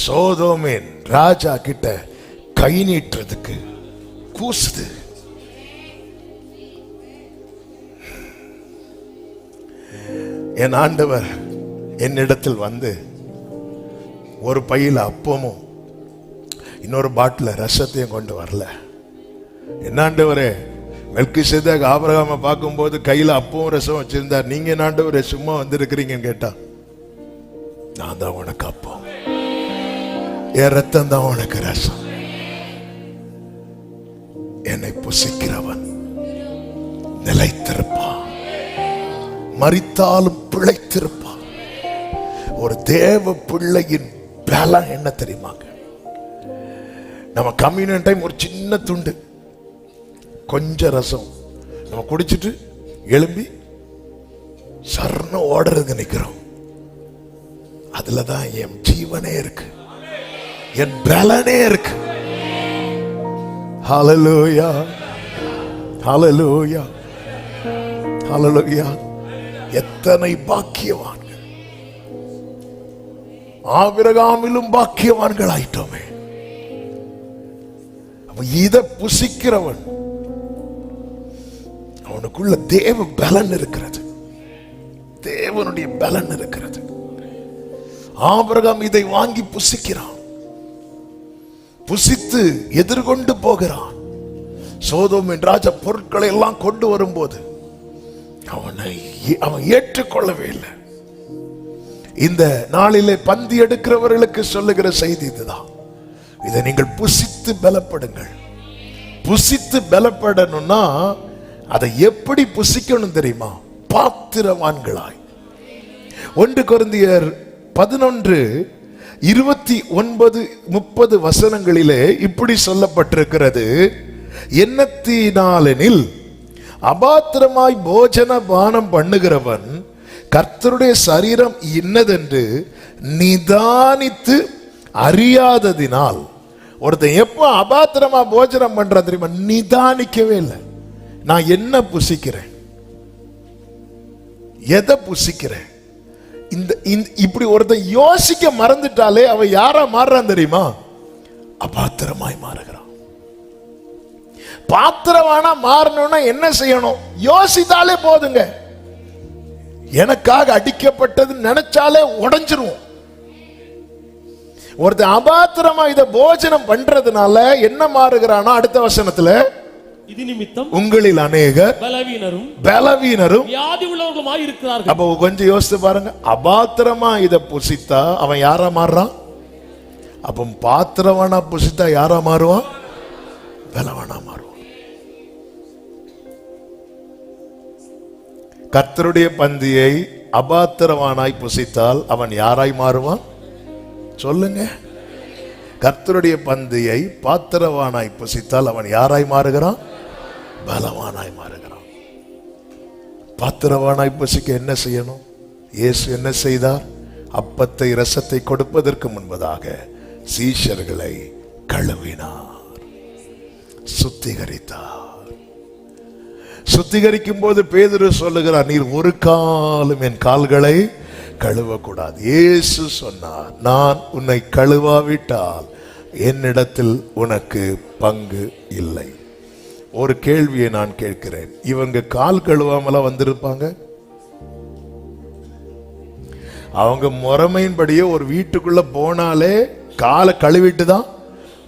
சோதோமின் ராஜா கிட்ட கை நீட்டுறதுக்கு கூசுது. என் ஆண்டவர் என்னிடத்தில் வந்து ஒரு பையில அப்பமும் இன்னொரு பாட்டில ரசத்தையும் கொண்டு வரல. என்ன ஆண்டவரே, மெல்கிசேதேக் ஆபிரகாமை பார்க்கும்போது கையில அப்பவும் ரசம் வச்சிருந்தார், நீங்க என்ன ஆண்டவரே சும்மா வந்திருக்கிறீங்கன்னு கேட்டா, நான் தான் உனக்கு அப்பம், என் ரத்தம் தான் உனக்கு ரசம். என்னை புசிக்கிறவன் நிலைத்திருப்பான், மரித்தாலும் பிழைத்திருப்பான். ஒரு தேவ பிள்ளையின் பலம் என்ன தெரியுமாங்க? நம்ம கம்யூனியன் டைம் ஒரு சின்ன துண்டு கொஞ்சம் ரசம் நம்ம குடிச்சிட்டு எழும்பி சர்ண ஓடுறது நிக்கிறோம். அதுலதான் என் ஜீவனே இருக்கு, என் பலனே இருக்கு. ஹல்லேலூயா, ஹல்லேலூயா, ஹல்லேலூயா. எத்தனை பாக்கியவான்கள்! ஆபிரகாமிலும் பாக்கியவான்கள் ஆயிட்டோமே. இத புசிக்கிறவன் அவனுக்குள்ள தேவ பலன் இருக்கிறது, தேவனுடைய பலன் இருக்கிறது. ஆபிரகாம் இதை வாங்கி புசிக்கிறான், புசித்து எதிர்கொண்டு போகிறான். சோதோமின் ராஜா பொருட்களை எல்லாம் கொண்டு வரும்போது அவன் ஏற்றுக்கொள்ளவே இல்லை. இந்த நாளிலே பந்தி எடுக்கிறவர்களுக்கு சொல்லுகிற செய்தி இதுதான். இதை நீங்கள் புசித்து பலப்படுங்கள். புசித்து பலப்படணும்னா அதை எப்படி புசிக்கணும் தெரியுமா? பாத்திரவான்களாய். 1 கொரிந்தியர் 11:29-30 வசனங்களிலே இப்படி சொல்லப்பட்டிருக்கிறது. என்னத்தினாலெனில் அபாத்திரமாய் போஜன பானம் பண்ணுகிறவன் கர்த்தருடைய சரீரம் இன்னதென்று நிதானித்து அறியாததினால். ஒருத்தன் எப்போ அபாத்திரமா போஜனம் பண்றான் தெரியுமா? நிதானிக்கவே இல்லை. நான் என்ன புசிக்கிறேன், எதை புசிக்கிறேன், இப்படி ஒருத்தன் யோசிக்க மறந்துட்டாலே அவன் யாரா மாறுறான் தெரியுமா? அபாத்திரமாய் மாறுகிறான். பாத்திரவானா மாறணும்னா என்ன செய்யணும்? யோசித்தாலே போதுங்க. எனக்காக அடிக்கப்பட்டது நினைச்சாலே உடைஞ்சிருவோம். ஒருத்தன் அபாத்திரமா இத போஜனம் பண்றதுனால என்ன மாறுகிறானா? அடுத்த வசனத்துல, இது நிமித்தம் உங்களில் அநேகர் பலவீனரும் வியாதி உள்ளவர்களுமாய் இருக்கிறார்கள். அப்போ கொஞ்சம் யோசித்து பாருங்க. அபாத்திரமா இத புசித்தா அவன் யாரா மாறுறான்? அப்ப பாத்திரவானா புசித்தா யாரா மாறுவான்? பலவானா மாறுவான். கர்த்தருடைய பந்தியை அபாத்திரவானாய் புசித்தால் அவன் யாராய் மாறுவான்? சொல்லுங்க. கர்த்தருடைய பந்தியை பாத்திரவானாய் புசித்தால் அவன் யாராய் மாறுகிறான்? பலவானாய் மாறுகிறான். பாத்திரவானாய் புசிக்க என்ன செய்யணும்? இயேசு என்ன செய்தார்? அப்பத்தை இரசத்தை கொடுப்பதற்கு முன்பதாக சீஷர்களை கழுவினார், சுத்திகரித்தார். சுத்திகரிக்கும் போது பேதுரு சொல்லுகிறார், நீர் ஒரு காலும் என் கால்களை கழுவக்கூடாது. இயேசு சொன்னார், நான் உன்னை கழுவாவிட்டால் என்னிடத்தில் உனக்கு பங்கு இல்லை. ஒரு கேள்வியை நான் கேட்கிறேன், இவங்க கால் கழுவாமல வந்திருப்பாங்க? அவங்க முறைமையின்படியே ஒரு வீட்டுக்குள்ள போனாலே காலை கழுவிட்டு தான்.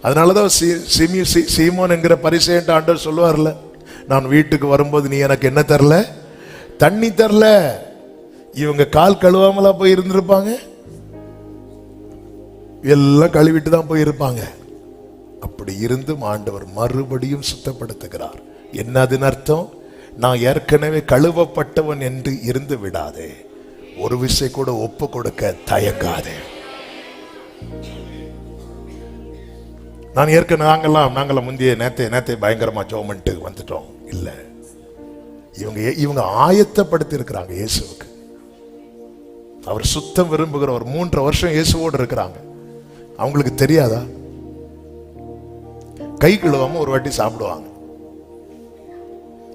அதனாலதான் சீமோன் என்கிற பரிசேயன் ஆண்டவர் சொல்லுவார்ல, நான் வீட்டுக்கு வரும்போது நீ எனக்கு என்ன தரல? தண்ணி தரல. இவங்க கால் கழுவாமலா போய் இருந்திருப்பாங்க? எல்லாம் கழுவிட்டு தான் போயிருப்பாங்க. அப்படி இருந்தும் ஆண்டவர் மறுபடியும் சுத்தப்படுத்துகிறார். என்ன அதன் அர்த்தம்? நான் ஏற்கனவே கழுவப்பட்டவன் என்று இருந்து விடாதே, ஒரு விஷயம் கூட ஒப்பு கொடுக்க தயங்காதே. நான் ஏற்கனவே நாங்கெல்லாம் முந்தைய நேத்தை பயங்கரமா ஜோமன்ட்டு வந்துட்டோம். இல்ல, இவங்க ஆயத்தப்படுத்தி இருக்கிறாங்க இயேசுவுக்கு. அவர் சுத்தம் விரும்புகிற ஒரு 3.5 வருஷம் இயேசுவோடு இருக்கிறாங்க. அவங்களுக்கு தெரியாதா? கை கழுவாம ஒரு வாட்டி சாப்பிடுவாங்க.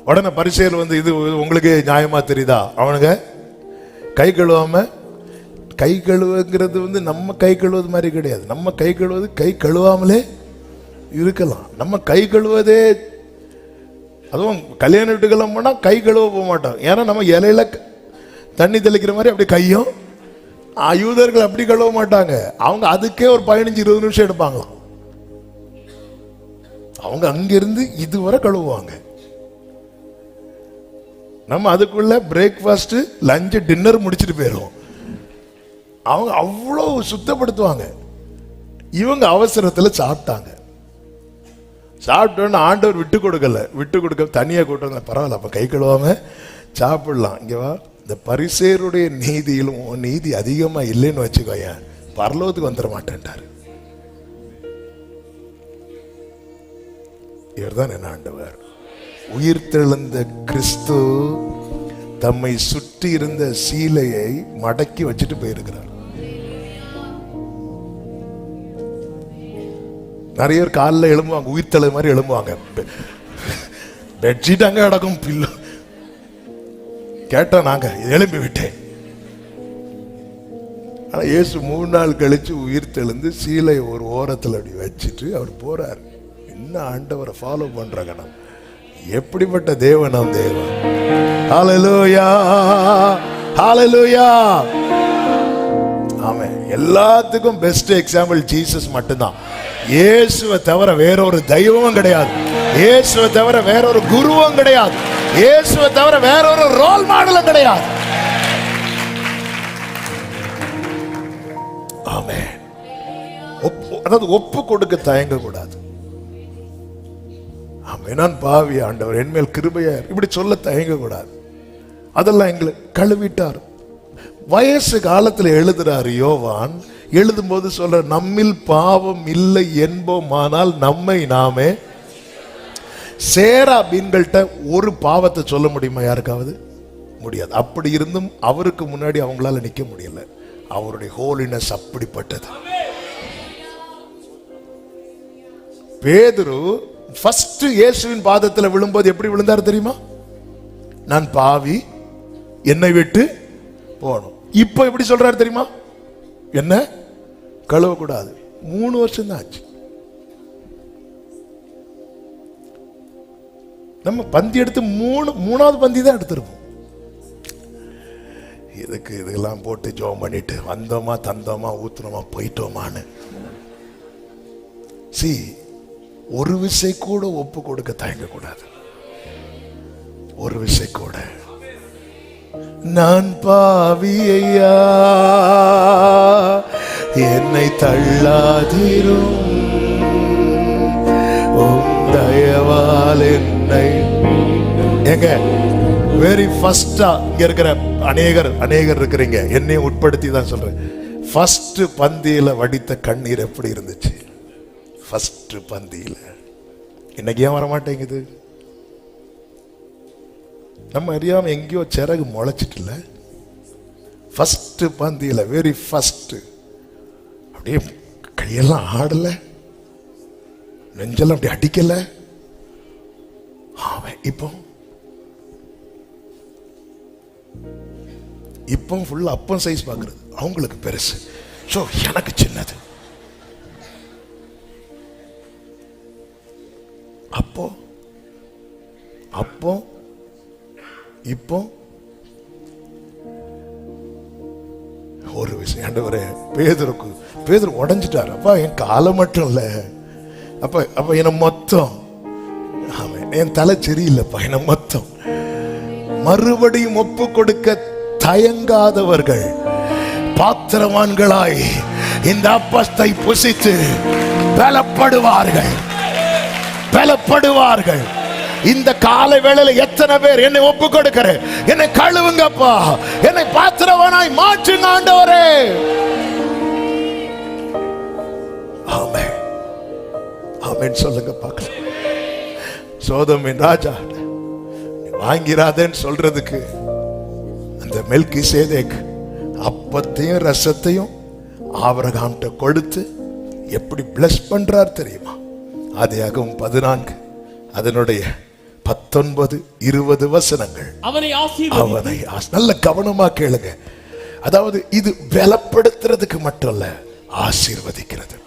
உடனே பரிசேயர் வந்து, இது உங்களுக்கு நியாயமா தெரியுதா? அவனுங்க கை கழுவாம, கை கழுவுங்கிறது வந்து நம்ம கை கழுவது மாதிரி கிடையாது. நம்ம கை கழுவது கை கழுவாமலே இருக்கலாம். நம்ம கை கழுவதே, அதுவும் கல்யாண வீட்டுக்கெல்லாம் போனா கை கழுவ போக மாட்டோம். ஏன்னா நம்ம இலையில தண்ணி தெளிக்கிற மாதிரி அப்படி கையும். யூதர்கள் அப்படி கழுவ மாட்டாங்க. அவங்க அதுக்கே ஒரு 15-20 நிமிஷம் எடுப்பாங்களாம். அவங்க அங்கிருந்து இதுவரை கழுவுவாங்க. நம்ம அதுக்குள்ள பிரேக்ஃபாஸ்ட், லஞ்ச், டின்னர் முடிச்சுட்டு போயிடுவோம். அவங்க அவ்வளவு சுத்தப்படுத்துவாங்க. இவங்க அவசரத்துல சாப்பிட்டாங்க. சாப்பிட்டோன்னு ஆண்டவர் விட்டு கொடுக்க தனியா கூட்டு வந்த, பரவாயில்ல அப்ப கை கழுவாம சாப்பிடலாம். இங்க வா, இந்த பரிசேருடைய நீதியிலும் நீதி அதிகமா இல்லைன்னு வச்சுக்கோய, பரலோகத்துக்கு வந்துட மாட்டேன்ட்டாரு. இவர்தான் என்ன ஆண்டவர். உயிர்த்தெழுந்த கிறிஸ்து தம்மை சுற்றி இருந்த சீலையை மடக்கி வச்சுட்டு போயிருக்கிறார். நிறைய பேர் காலில் எழும்புவாங்க, உயிர்த்தெழு மாதிரி எழும்புவாங்க. பெட்ஷீட் அங்க கிடக்கும், பில்லு கேட்டோம், நாங்க எழும்பி விட்டேன். ஆனா இயேசு 3 நாள் கழிச்சு உயிர்த்தெழுந்து சீலை ஒரு ஓரத்தில் அப்படி வச்சுட்டு அவர் போறார். என்ன ஆண்டவரை ஃபாலோ பண்றாங்க நம்ம. எப்படிப்பட்ட தேவன் நம் தேவன். ஹல்லேலூயா, ஹல்லேலூயா. ஆமென். எல்லாத்துக்கும் பெஸ்ட் எக்ஸாம்பிள் ஜீசஸ் மட்டும்தான். இயேசுவை தவிர வேறொரு தெய்வமும் கிடையாது. இயேசுவை தவிர வேறொரு குருவும் கிடையாது. இயேசுவை தவிர வேறொரு ரோல் மாடலும் கிடையாது. ஆமென். அதாவது ஒப்பு கொடுக்க தயங்க கூடாது. நான் பாவி, ஆண்டவர் என்மேல் கிருபையார், இப்படி சொல்ல தயங்க கூடாது. அதெல்லாம் எங்களை கழுவிட்டார். வயசு காலத்துல எழுதுறாரு யோவான். எழுதும் போது சொல்ற, நம்மில் பாவம் இல்லை என்போமானால் நம்மை நாமே சேரா மீன்கள்கிட்ட ஒரு பாவத்தை சொல்ல முடியுமா? யாருக்காவது முடியாது. அப்படி இருந்தும் அவருக்கு முன்னாடி அவங்களால நிக்க முடியல. அவருடைய ஹோலினஸ் அப்படிப்பட்டது. பேதுரு ஃபர்ஸ்ட் இயேசுவின் பாதத்தில் விழும்போது எப்படி விழுந்தார் தெரியுமா? நான் பாவி, என்னை விட்டு போகணும். இப்ப எப்படி சொல்றாரு தெரியுமா? என்ன கழுவக்கூடாது. 3 வருஷம் தான் ஆச்சு. நம்ம பந்தி எடுத்து மூணாவது பந்தி தான் எடுத்திருப்போம். இதெல்லாம் போட்டு ஜோம் பண்ணிட்டு வந்தோமா, தந்தோமா, ஊத்துனோமா, போயிட்டோமான்னு. ஒரு விசை கூட ஒப்பு கொடுக்க தயங்க கூடாது. ஒரு விசை கூட. நான் பாவி ஐயா, என்னை தள்ளாதிரும், உம் தயவால் என்னை. எங்க வெரி ஃபர்ஸ்டா இங்க இருக்கிற அநேகர் இருக்கிறீங்க, என்னையும் உட்படுத்தி தான் சொல்றேன். ஃபர்ஸ்ட் பந்தியில வடித்த கண்ணீர் எப்படி இருந்துச்சு? ஃபர்ஸ்ட் பந்தியில. இன்னைக்கு ஏன் வரமாட்டேங்குது? நம்ம அறியாம எங்கேயோ சிறகு முளைச்சிட்டுல. ஃபர்ஸ்ட் பந்தியில, வெரி ஃபர்ஸ்ட், அப்படியே கையெல்லாம் ஆடல, நெஞ்செல்லாம் அப்படி அடிக்கல. இப்போ ஃபுல்லா அப்பம் சைஸ் பார்க்கறது. அவங்களுக்கு பெருசு, சோ எனக்கு சின்னது. அப்போ இப்போ ஒரு விஷயம். ஆண்டவரே, பேதுரு உடைஞ்சிட்டார். அப்பா என் காலை மட்டும் இல்ல, அப்ப என்ன மொத்தம், என் தலை சரியில்லைப்பா, என்ன மொத்தம். மறுபடியும் ஒப்பு கொடுக்க தயங்காதவர்கள் பாத்திரவான்களாய் இந்த அப்பத்தை புசித்து பலப்படுவார்கள். இந்த காலை வேளையில எத்தனை பேர் என்னை ஒப்பு கொடுக்கிற, என்னை கழுவுங்கப்பா, என்னை பாத்திரவானாய் மாற்றுங்க ஆண்டவரே. ஆமென், ஆமென் சொல்லுங்க பார்க்கலாம். சோதோமின் ராஜா வாங்கிறாதேன்னு சொல்றதுக்கு அந்த மெல்கிசேதேக் அப்பத்தையும் ரசத்தையும் ஆபிரகாம்கிட்ட கொடுத்து எப்படி பிளஸ் பண்றார் தெரியுமா? ஆதியாகமம் 14 அதனுடைய 19, 20 வசனங்கள். அவனை நல்ல கவனமா கேளுங்க. அதாவது இது பலப்படுத்துறதுக்கு மட்டும் இல்ல, ஆசீர்வதிக்கிறதுக்கு.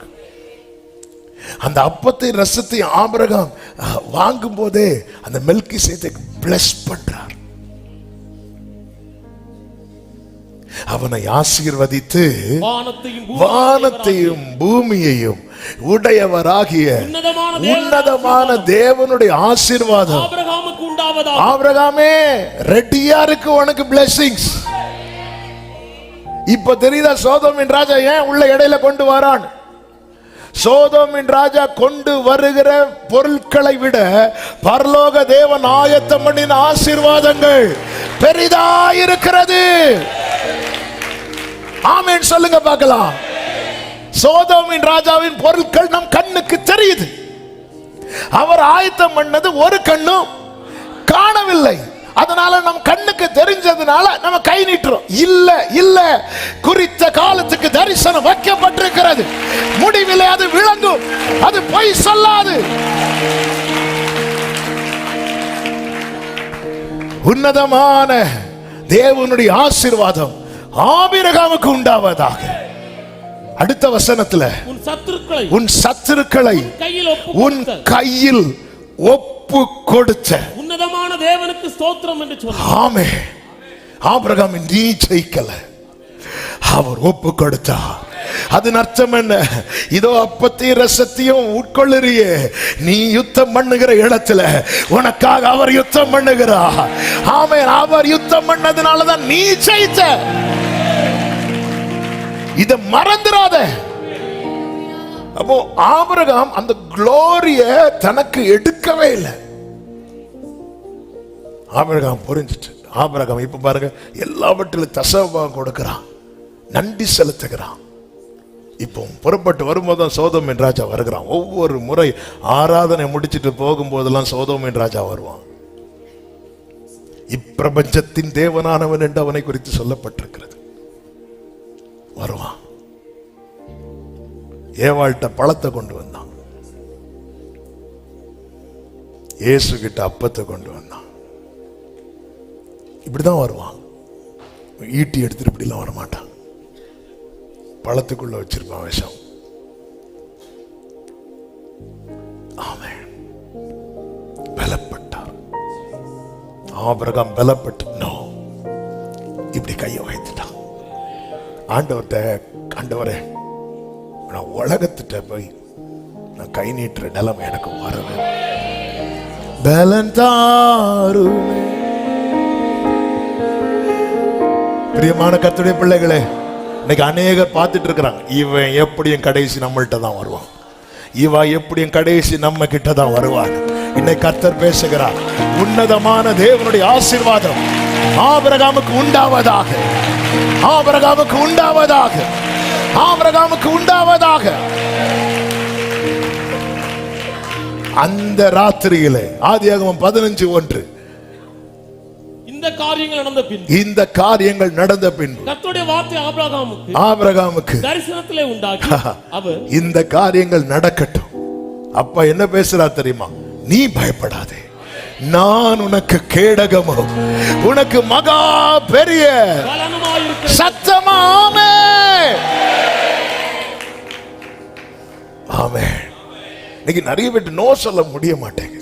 அந்த அப்பத்தை ரசத்தை ஆபிரகாம் வாங்கும் போதே அந்த மெல்கிசேதேக் பிளஸ் பண்றார். அவனை ஆசீர்வதித்து வானத்தையும் பூமியையும் உடையவராகிய உன்னதமான தேவனுடைய ஆசீர்வாதம் ஆபிரகாமே ரெடியா இருக்கு உனக்கு. பிளெஸிங்ஸ் இப்ப தெரியுதா சோதோமின் ராஜா ஏன் உள்ள இடையில கொண்டு வரான்? சோதோமின் ராஜா கொண்டு வருகிற பொருட்களை விட பரலோக தேவன் ஆயத்தம் பண்ணின ஆசீர்வாதங்கள் பெரிதாயிருக்கிறது. ஆமென் சொல்லுங்க பார்க்கலாம். சோதோமின் ராஜாவின் பொருட்கள் நம் கண்ணுக்கு தெரியுது. அவர் ஆயத்தம் பண்ணது ஒரு கண்ணும் காணவில்லை. அதனால நம் கண்ணுக்கு தெரிஞ்சதுனால நம்ம கை நீட்டுறோம். இல்ல இல்ல, குறித்த காலத்துக்கு தரிசனம் வைக்கப்பட்டிருக்கிறது. முடிவிலே அது விளங்கும், அது பொய் சொல்லாது. உன்னதமான தேவனுடைய ஆசீர்வாதம் ஆபிரகாமுக்கு உண்டாவதாக. அடுத்த வசனத்துல உன் சத்துருக்களை உன் கையில் ஒப்பு கொடுத்த உன்னதமான தேவனுக்கு ஸ்தோத்திரம் என்று சொன்னார். ஆமென். ஆபிரகாம் நீ ஜெயிக்கல, அவர் ஒப்பு கொடுத்தார். அதன் அர்த்தம் என்ன? இதோ அப்பத்தையும் ரசத்தையும் உட்கொள்ளுறியே, நீ யுத்தம் பண்ணுகிற இடத்துல உனக்காக அவர் யுத்தம் பண்ணுகிறார். ஆமென். அவர் யுத்தம் பண்ணதுனாலதான் நீ ஜெயித்த. இத மறந்துடாத. அப்போ ஆபிரகாம் அந்த குளோரிய தனக்கு எடுக்கவே இல்லை. ஆபிரகாம் புரிஞ்சிட்டு, ஆபிரகாம் இப்ப பாருங்க எல்லாவற்றிலும் தசமபாகம் கொடுக்கிறான், நன்றி செலுத்துகிறான். இப்போ புறப்பட்டு வரும்போது சோதோமின் ராஜா வருகிறான். ஒவ்வொரு முறை ஆராதனை முடிச்சிட்டு போகும்போதெல்லாம் சோதோமின் ராஜா வருவான். இப்பிரபஞ்சத்தின் தேவனானவன் என்று அவனை குறித்து சொல்லப்பட்டிருக்கிறது. வருவான். ஏவாள்கிட்ட பழத்தை கொண்டு வந்தான், இயேசு கிட்ட அப்பத்தை கொண்டு வந்தான். இப்படிதான் வருவான். ஈட்டி எடுத்துட்டு இப்படிலாம் வரமாட்டான். பழத்துக்குள்ள வச்சிருப்பான் விஷம். ஆமென். பலப்பட்டார் ஆபிரகாம். பலப்பட்டு இப்படி கையை வைத்துட்டான். ஆண்டவர்கிட்ட, ஆண்டவரே நான் உலகத்திட்ட போய் நான் கை நீட்டுற நிலைமை எனக்கு வரவே. பலன் தாருமே. பிரியமான கர்த்தருடைய பிள்ளைகளே, இன்னைக்கு அநேகர் பார்த்துட்டு இருக்கிறாங்க, இவன் எப்படியும் கடைசி நம்மள்கிட்ட தான் வருவான், இவ எப்படியும் கடைசி நம்ம கிட்ட தான் வருவான். இன்னைக்கு கர்த்தர் பேசுகிறார், உன்னதமான தேவனுடைய ஆசீர்வாதம் ஆபிரகாமுக்கு உண்டாவதாக, ஆபிரகாமுக்கு உண்டாவதாக, ஆபிரகாமுக்கு உண்டாவதாக. அந்த ராத்திரியிலே ஆதியாகமம் 15:1 இந்த காரியங்கள் நடந்த பின்பு கர்த்தருடைய வார்த்தை ஆபிரகாமுக்கு தரிசனத்திலே உண்டாகி அவர் இந்த காரியங்கள் நடக்கட்டும். அப்பா என்ன பேசுறா தெரியுமா? நீ பயப்படாதே, நான் உனக்கு கேடகமோ, உனக்கு மகா பெரிய சத்தமாமே. ஆமென். இன்னைக்கு நிறைய பேர் நோ சொல்ல முடிய மாட்டேங்குது.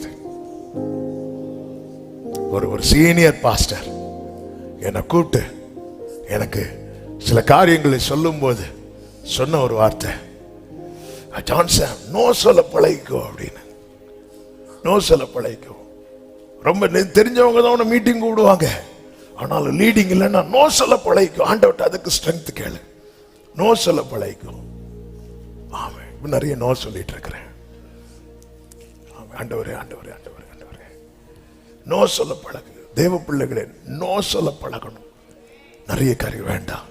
ஒரு சீனியர் பாஸ்டர் என்னை கூப்பிட்டு எனக்கு சில காரியங்களை சொல்லும் போது சொன்ன ஒரு வார்த்தை, ஜான்சன் நோ சொல்ல பழகிக்கோ அப்படின்னு. நோ சொல்ல பழகிக்கோ. ரொம்ப தெரிஞ்சவங்க தான் உன்னை மீட்டிங் கூப்பிடுவாங்க, ஆனாலும் லீடிங் இல்லைன்னா நோ சொல்ல பழகிக்கோ. ஆண்டவர்கிட்ட அதுக்கு ஸ்ட்ரென்த் கேளு. நோ சொல்ல பழகிக்கோ. ஆமாம், இப்போ நிறைய நோ சொல்லிட்டு இருக்கிறேன். ஆண்டவரே ஆண்டவரே ஆண்டவரே ஆண்டவரே, நோ சொல்ல பழகு. தேவ பிள்ளைகளே, நோ சொல்ல பழகணும். நிறைய காரியம் வேண்டாம்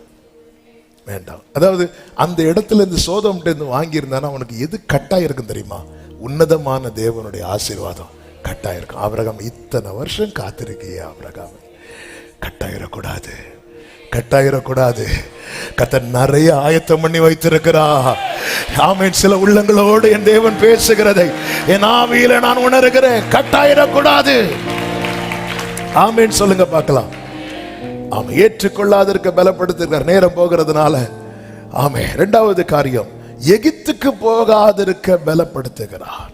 வேண்டாம். அதாவது அந்த இடத்துல இருந்து சோதோம்கிட்ட இருந்து வாங்கியிருந்தானா அவனுக்கு எது கட்டாயிருக்கும் தெரியுமா? உன்னதமான தேவனுடைய ஆசீர்வாதம் கட்டாயிருக்கும். ஆபிரகாம் இத்தனை வருஷம் காத்திருக்கியே, ஆபிரகாம் கட்டாயிரக்கூடாது, கட்டாயிரக்கூடாது. கர்த்தர் நிறைய ஆயத்தம் பண்ணி வைத்திருக்கிறா. ஆமென். சில உள்ளங்களோடு என் தேவன் பேசுகிறதை என் ஆவியில நான் உணர்கிறேன். கட்டாயிரக்கூடாது. ஆமென் சொல்லுங்க பார்க்கலாம். ஆமா, ஏற்றுக்கொள்ளாதற்கு பலப்படுத்துகிறார். நேரம் போகிறதுனால. ஆமே. இரண்டாவது காரியம், எகிப்துக்கு போகாதிருக்க பலப்படுத்துகிறார்.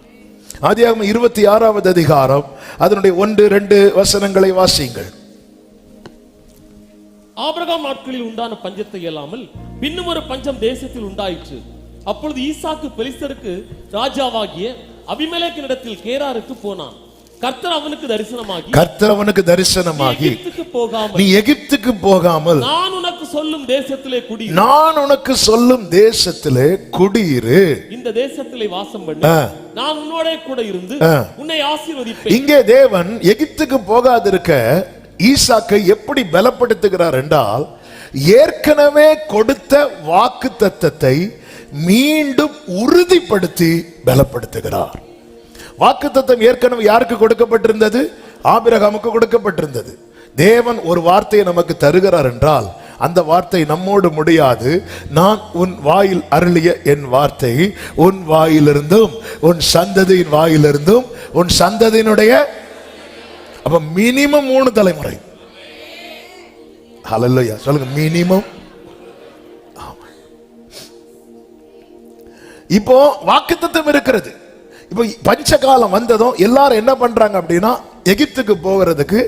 ஆதியாகமம் 26வது அதிகாரம் அதனுடைய 1-2 வசனங்களை வாசியுங்கள். ஆபிரகாம் நாட்களில் உண்டான பஞ்சத்தை இயலாமல் பின்னும் ஒரு பஞ்சம் தேசத்தில் உண்டாயிற்று. அப்பொழுது ஈசாக்கு பெலிஸ்தருக்கு ராஜாவாகிய அபிமெலேக்கினிடத்தில் கேராருக்கு போனான். கர்த்தர் அவனுக்கு தரிசனமாகி கர்த்தர் அவனுக்கு தரிசனமாகி எகிப்துக்கு போகாமல் நீ எகிப்துக்கு போகாமல் நான் உனக்கு சொல்லும் தேசத்திலே குடியிரு, நான் உனக்கு சொல்லும் தேசத்திலே குடியிரு, இந்த தேசத்திலே வாசம் பண்ணு, நான் உன்னோட கூட இருந்து உன்னை ஆசீர்வதிப்பேன். இங்கே தேவன் எகிப்துக்கு போகாதிருக்க ஈசாக்கை எப்படி பலப்படுத்துகிறார் என்றால், ஏற்கனவே கொடுத்த வாக்குத்தத்தத்தை மீண்டும் உறுதிப்படுத்தி பலப்படுத்துகிறார். வாக்குத்தத்தம் ஏற்கனவே யாருக்கு கொடுக்கப்பட்டிருந்தது? ஆபிரகாமுக்கு கொடுக்கப்பட்டிருந்தது. தேவன் ஒரு வார்த்தையை நமக்கு தருகிறார் என்றால் அந்த வார்த்தை நம்மோடு முடியாது. நான் உன் வாயில் அருளிய என் வார்த்தை உன் வாயிலிருந்தும் உன் சந்ததியின் வாயிலிருந்தும் உன் சந்ததியினுடைய, அப்ப மினிமம் 3 தலைமுறை. ஹல்லேலூயா சொல்லுங்க, மினிமம். இப்போ வாக்குத்தத்தம் இருக்கிறது. இப்போ பஞ்சகாலம் வந்ததும் எல்லாரும் என்ன பண்றாங்க அப்படின்னா எகிப்துக்கு போகிறதுக்கு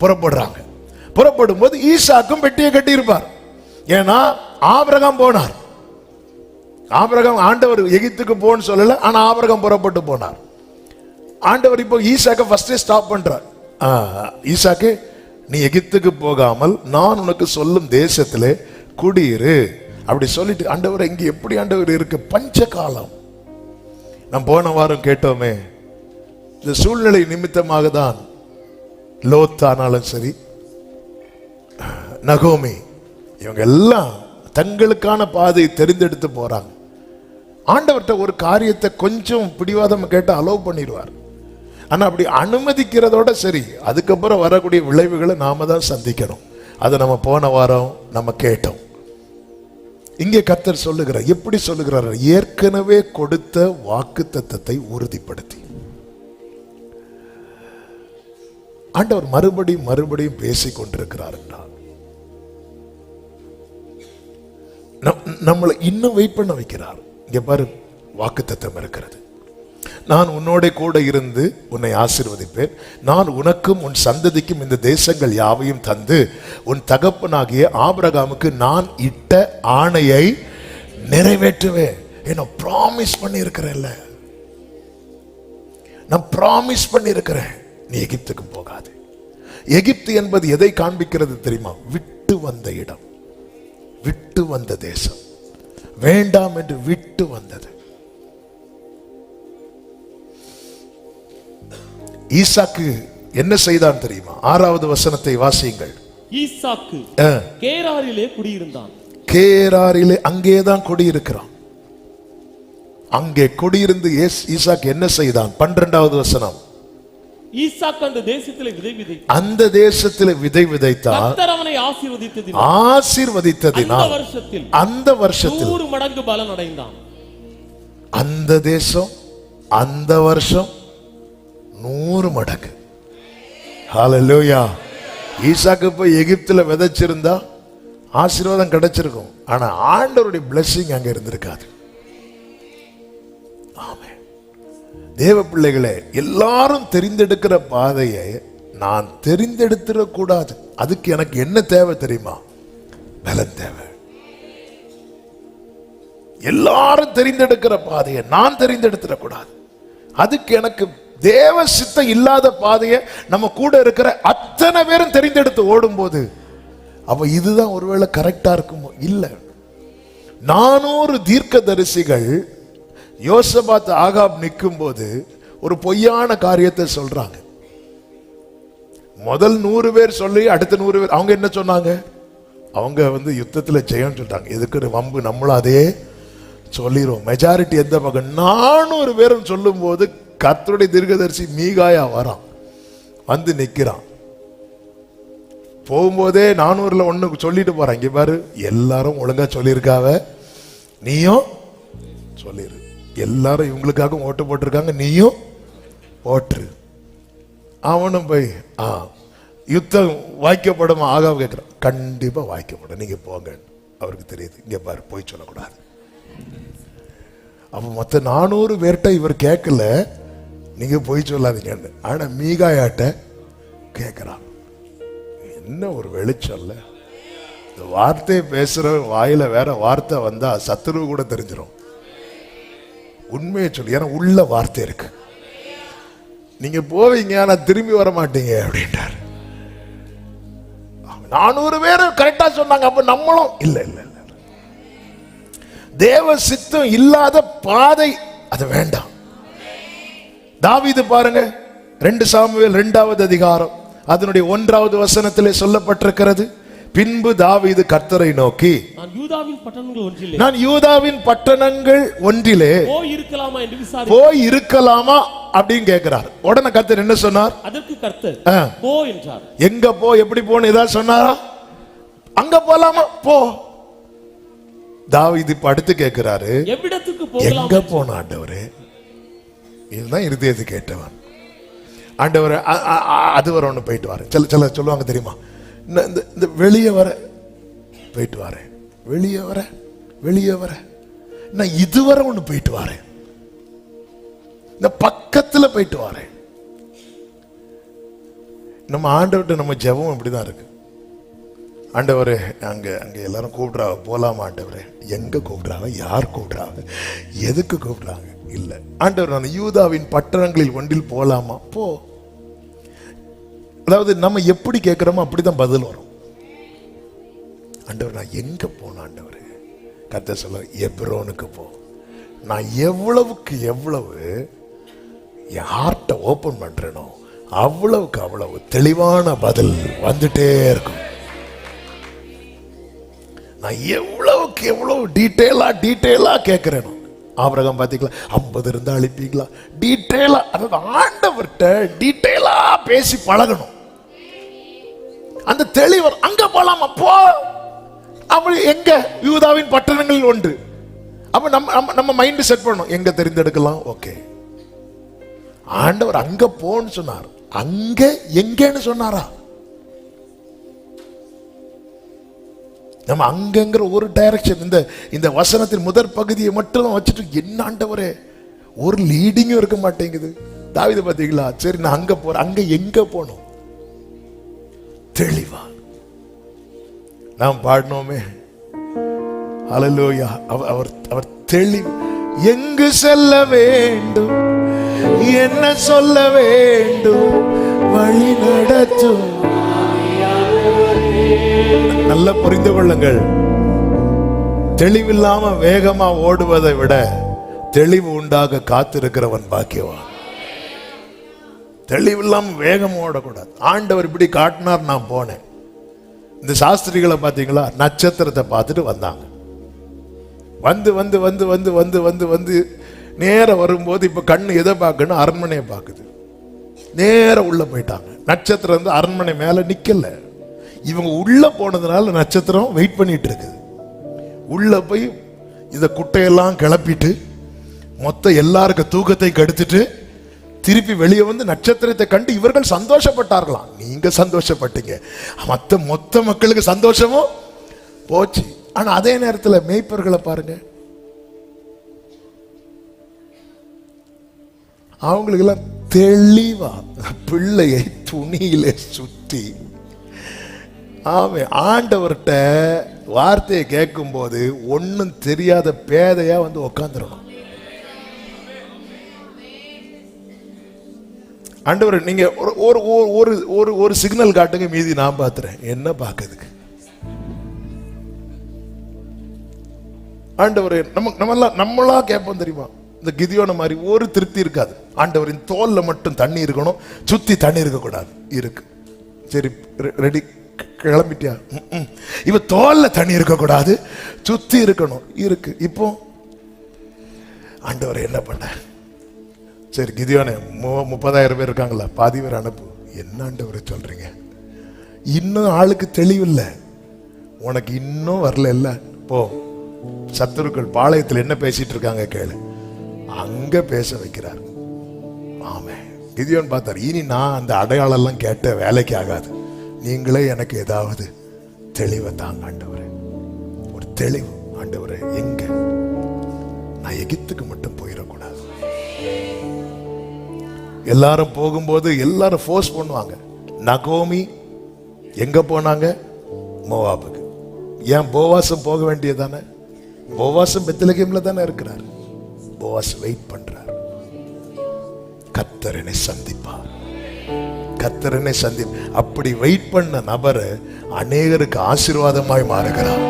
புறப்படுறாங்க. புறப்படும் போது ஈசாக்கும் பெட்டியை கட்டி இருப்பார். ஏன்னா ஆபிரகாம் போனார். ஆபிரகாம், ஆண்டவர் எகிப்துக்கு போன்னு சொல்லல, ஆனா ஆபிரகாம் புறப்பட்டு போனார். ஆண்டவர் இப்போ ஈசாக்க ஃபர்ஸ்டே ஸ்டாப் பண்றார். ஈசாக்கு, நீ எகிப்துக்கு போகாமல் நான் உனக்கு சொல்லும் தேசத்திலே குடியிரு அப்படி சொல்லிட்டு, ஆண்டவர் இங்க எப்படி ஆண்டவர் இருக்கு? பஞ்சகாலம். நாம் போன வாரம் கேட்டோமே, இந்த சூழ்நிலை நிமித்தமாக தான் லோத்தானாலும் சரி, நகோமி, இவங்க எல்லாம் தங்களுக்கான பாதையை தெரிந்தெடுத்து போறாங்க. ஆண்டவர்கிட்ட ஒரு காரியத்தை கொஞ்சம் பிடிவாதம் கேட்டு அலோவ் பண்ணிடுவார். ஆனா அப்படி அனுமதிக்கிறதோட சரி, அதுக்கப்புறம் வரக்கூடிய விளைவுகளை நாம தான் சந்திக்கணும். அதை நம்ம போன வாரம் நம்ம கேட்டோம். இங்கே கர்த்தர் சொல்லுகிறார். எப்படி சொல்லுகிறார்? ஏற்கனவே கொடுத்த வாக்குத்தத்தத்தை உறுதிப்படுத்தி. ஆண்டவர் மறுபடியும் மறுபடியும் பேசிக் கொண்டிருக்கிறார் என்றால் நம்மளை இன்னும் வெயிட் பண்ண வைக்கிறார். இங்க பாரு, வாக்குத்தத்தம் இருக்கிறது. நான் உன்னோட கூட இருந்து உன்னை ஆசீர்வதிப்பேன், நான் உனக்கும் உன் சந்ததிக்கும் இந்த தேசங்கள் யாவையும் தந்து உன் தகப்பனாகிய ஆபிரகாமுக்கு நான் இட்ட ஆணையை நிறைவேற்றுவேன். என்ன ப்ராமிஸ் பண்ணி இருக்கிறேன்ல, நான் ப்ராமிஸ் பண்ணி இருக்கிறேன். நீ எகிப்துக்கு போகாது. எகிப்து என்பது எதை காண்பிக்கிறது தெரியுமா? விட்டு வந்த இடம், விட்டு வந்த தேசம், வேண்டாம் என்று விட்டு வந்தது. ஈசாக்கு என்ன செய்தான் தெரியுமா? 6வது வசனத்தை வாசியுங்கள். ஈசாக்கு கேராரிலே குடியிருந்தான். கேராரிலே, அங்கேதான் குடியிருக்கிறான். அங்கே குடியிருந்து ஈசாக்கு என்ன செய்தான்? 12வது வசனம். ஈசாக்கு அந்த தேசத்திலே விதை விதைத்தான். அந்த தேசத்திலே விதை விதைத்தான். கர்த்தர் அவனை ஆசீர்வதித்ததினால் அந்த வருஷத்தில் 100 மடங்கு பலன் அடைந்தான். அந்த தேசம் அந்த வருஷம் 100 மடங்கு. ஹல்லேலூயா. ஈசாக்கு போய் எகிப்துல விதைச்சிருந்தா ஆசீர்வாதம் கிடைச்சிருக்கும். ஆனா ஆண்டவருடைய blessing அங்க இருந்திருக்காது. ஆமென். தேவ பிள்ளைகளே, எல்லாரும் தெரிந்தெடுக்கிற பாதையை நான் தெரிந்தெடுத்துட கூடாது. அதுக்கு எனக்கு என்ன தேவை தெரியுமா? பலன் தேவை. எல்லாரும் தெரிந்தெடுக்கிற பாதையை நான் தெரிந்தெடுத்துட கூடாது. அதுக்கு எனக்கு தேவ சித்தம் இல்லாத பாதையை நம்ம கூட இருக்கிற அத்தனை பேரும் தெரிந்தெடுத்து ஓடும் போது, அப்ப இதுதான் ஒருவேளை கரெக்டா இருக்குமோ? இல்ல. 400 தீர்க்கதரிசிகள் யோசபாத் ஆகாப் நிற்கும் போது ஒரு பொய்யான காரியத்தை சொல்றாங்க. முதல் 100 பேர் சொல்லி அடுத்த 100 பேர் அவங்க என்ன சொன்னாங்க? அவங்க யுத்தத்துல ஜெயம் சொல்றாங்க. எதுக்கு வம்பு, நம்மளும் அதே சொல்லிடுவோம். மெஜாரிட்டி எந்த பக்கம்? 400 பேரும் சொல்லும் போது கர்த்தருடைய தீர்க்கதரிசி மீகாயா வரான், வந்து நிக்கிறான். போகும்போதே 400ல 1 சொல்லிட்டு போறான். இங்க பாரு, எல்லாரும் ஒழுங்கா சொல்லியிருக்காவ, நீயும் சொல்லிரு. எல்லாரும் இவங்களுக்காக ஓட்டு போட்டிருக்காங்க, நீயும் ஓட்டுரு. அவனும் போய் யுத்தம் வாய்க்கப்படுமா? ஆகாம கேட்கிறான். கண்டிப்பா வாய்க்கப்படும், நீங்க போங்க. அவருக்கு தெரியுது, இங்க பாரு, போய் சொல்லக்கூடாது. அப்ப மொத்த 400 பேர்கிட்ட இவர் கேட்கல, நீங்க போய் சொல்லாதீங்கன்னு. ஆனா மீகாயாட்ட கேட்கிறான். என்ன ஒரு வெளிச்சம்ல! இந்த வார்த்தையை பேசுற வாயில வேற வார்த்தை வந்தா சத்துருவு கூட தெரிஞ்சிடும். உண்மையை சொல்லி, ஏன்னா உள்ள வார்த்தை இருக்கு. நீங்க போவீங்க ஆனா திரும்பி வர மாட்டீங்க அப்படின்றார். 400 பேர் கரெக்டா சொன்னாங்க. அப்ப நம்மளும் இல்ல இல்ல இல்ல, தேவ சித்தம் இல்லாத பாதை அது வேண்டாம். தாவீது பாருங்க, 2 சாமுவேல் 2வது அதிகாரம் அதனுடைய 1வது வசனத்திலே சொல்லப்பட்டிருக்கிறது. பின்பு தாவீது கர்த்தரை நோக்கி, நான் யூதாவின் பட்டணங்கள் ஒன்றிலே போய் இருக்கலாமா அப்படின்னு கேட்கிறார். உடனே கர்த்தர் என்ன சொன்னார்? அதற்கு கர்த்தர் போ என்றார். எங்க போ, எப்படி போன்னு ஏதாவது சொன்னாரா? அங்க போலாமா, போ. தாவீது இப்ப அடுத்து கேட்கிறாரு, எவ்விடத்துக்கு போகலாம்? எங்க போன ஆண்டவரே? இதுதான் இருதயத்தை கேட்டவன். ஆண்டவரே அது வர ஒண்ணு போயிட்டு வரேன். சில சொல்லுவாங்க தெரியுமா, இந்த வெளியே வர போயிட்டு வரேன், வெளியே வர நான் இதுவரை ஒண்ணு போயிட்டு வரேன், இந்த பக்கத்துல போயிட்டு வரேன். நம்ம ஆண்டவர்கிட்ட நம்ம ஜெபம் அப்படிதான் இருக்கு. ஆண்டவரே அங்க எல்லாரும் கூப்பிடுறாங்க, போலாமா ஆண்டவரே? எங்க கூப்பிடுறாங்க, யார் கூப்பிடுறாங்க, எதுக்கு கூப்பிடுறாங்க? இல்ல ஆண்டவர், நான் யூதாவின் பட்டணங்களில் ஒன்றில் போலாமா? போ. அதாவது நம்ம எப்படி கேட்கிறோமோ அப்படிதான் பதில் வரும். ஆண்டவர், நான் எங்க போன ஆண்டவரே? கர்த்தர் சொல்ல, எப்ரோனுக்கு போ. நான் எவ்வளவுக்கு எவ்வளவு என் ஹார்ட்டை ஓபன் பண்றேனோ அவ்வளவுக்கு அவ்வளவு தெளிவான பதில் வந்துட்டே இருக்கும். நான் எவ்வளவுக்கு எவ்வளவு டீட்டெயிலா கேட்கிறேனோ. ஆபிரகாம் பாத்தீங்களா, 50 இருந்தா அழிப்பீங்களா? டீட்டெயிலா, அதாவது ஆண்டவர்கிட்ட டீட்டெயிலா பேசி பழகணும். அந்த தெளிவர் அங்க போலாமா, போ. அப்படி எங்க? யூதாவின் பட்டணங்களில் ஒன்று. அப்ப நம்ம மைண்ட் செட் பண்ணணும், எங்க தெரிந்தெடுக்கலாம். ஓகே, ஆண்டவர் அங்க போன்னு சொன்னார், அங்க எங்கன்னு சொன்னாரா? நம்ம அங்கங்கிற ஒரு டைரக்ஷன், இந்த வசனத்தின் முதற் பகுதியை மட்டும் வச்சுட்டு என்ன ஆண்டவரே, ஒரு லீடிங்கும் இருக்க மாட்டேங்குது. தாவீது பாத்தீங்களா, சரி நான் அங்க போறேன், அங்க எங்க போனோம்? தெளிவா நாம் பாடினோமே, ஹல்லேலூயா. அவர் தெளிவு. எங்கு செல்ல வேண்டும், என்ன சொல்ல வேண்டும், வழி நடத்தும். நல்ல புரிந்து கொள்ளுங்கள், தெளிவில்லாம வேகமா ஓடுவதை விட தெளிவு உண்டாக காத்திருக்கிறவன் பாக்கியவான். தெளிவில்லாம வேகம் ஓடக்கூடாது. ஆண்டவர் இப்படி காட்டினார், நான் போனேன். இந்த சாஸ்திரிகளை பாத்தீங்களா, நட்சத்திரத்தை பார்த்துட்டு வந்தாங்க. வந்து வந்து வந்து வந்து வந்து வந்து வந்து நேர வரும்போது இப்ப கண்ணு எதை பார்க்கணும்? அரண்மனையை பார்க்குது. நேர உள்ள போயிட்டாங்க. நட்சத்திரம் வந்து அரண்மனை மேல நிக்கல. இவங்க உள்ள போனதுனால நட்சத்திரம் வெயிட் பண்ணிட்டு இருக்குது. உள்ள போய் இந்த குட்டையெல்லாம் கிளப்பிட்டு மொத்த எல்லாருக்கும் தூக்கத்தை கெடுத்துட்டு திருப்பி வெளியே வந்து நட்சத்திரத்தை கண்டு இவர்கள் சந்தோஷப்பட்டார்களாம். நீங்க சந்தோஷப்பட்டீங்க, மொத்த மக்களுக்கு சந்தோஷமும் போச்சு. ஆனா அதே நேரத்தில் மேய்ப்பர்களை பாருங்க, அவங்களுக்கு எல்லாம் தெளிவா பிள்ளையை துணியில சுத்தி, ஆமே, ஆண்டவர்கிட்ட வார்த்தையை கேட்கும் போது ஒன்னும் தெரியாத பேதையா வந்து உக்காந்துடணும். ஆண்டவர் நீங்க ஒரு சிக்னல் காட்டுங்க, மீதி நான் பாத்துறேன். என்ன பாக்குறதுக்கு? ஆண்டவர் நம்மளா கேட்போம் தெரியுமா? இந்த கிதியோன மாதிரி ஒரு திருப்தி இருக்காது. ஆண்டவரின் தோல்ல மட்டும் தண்ணி இருக்கணும், சுத்தி தண்ணி இருக்க கூடாது. இருக்கு, சரி ரெடி, கிளம்பிட்டியா? இவ தோல்ல தண்ணி இருக்க கூடாது, சுத்தி இருக்கணும். இருக்கு. இப்போ ஆண்டவர் என்ன பண்ண? சரி கிதியோனே, 30,000 பேர் இருக்காங்களா, பாதி பேர் அனுப்பு. என்ன ஆண்டவரை சொல்றீங்க? இன்னும் ஆளுக்கு தெளிவில்லை, உனக்கு இன்னும் வரல. இல்ல, போ, சத்துருக்கள் பாளையத்தில் என்ன பேசிட்டு இருக்காங்க கேளு. அங்க பேச வைக்கிறார். ஆமே, கிதியோன் பார்த்தார், இனி நான் அந்த அடையாளம் எல்லாம் கேட்ட வேலைக்கு ஆகாது, நீங்களே எனக்கு ஏதாவது தெளிவை தாங்க ஆண்டவரே. ஒரு தெளிவு. ஆண்டவரே எங்க? நான் எகிப்துக்கு மட்டும் போயிடக்கூடாது. எல்லாரும் போகும்போது எல்லாரும் ஃபோர்ஸ் பண்ணுவாங்க. நகோமி எங்க போனாங்க? மோவாபுக்கு. ஏன் போவாசும் போக வேண்டியதானே? போவாசும் பெத்லகேம்ல தானே இருக்கிறார். போவாஸ் வெயிட் பண்றார். கர்த்தர் என்னை சந்திப்பார், கர்த்தர் என்னை அப்படி வெயிட் பண்ண நபர் அநேகருக்கு ஆசீர்வாதமாய் மாறுகிறார்.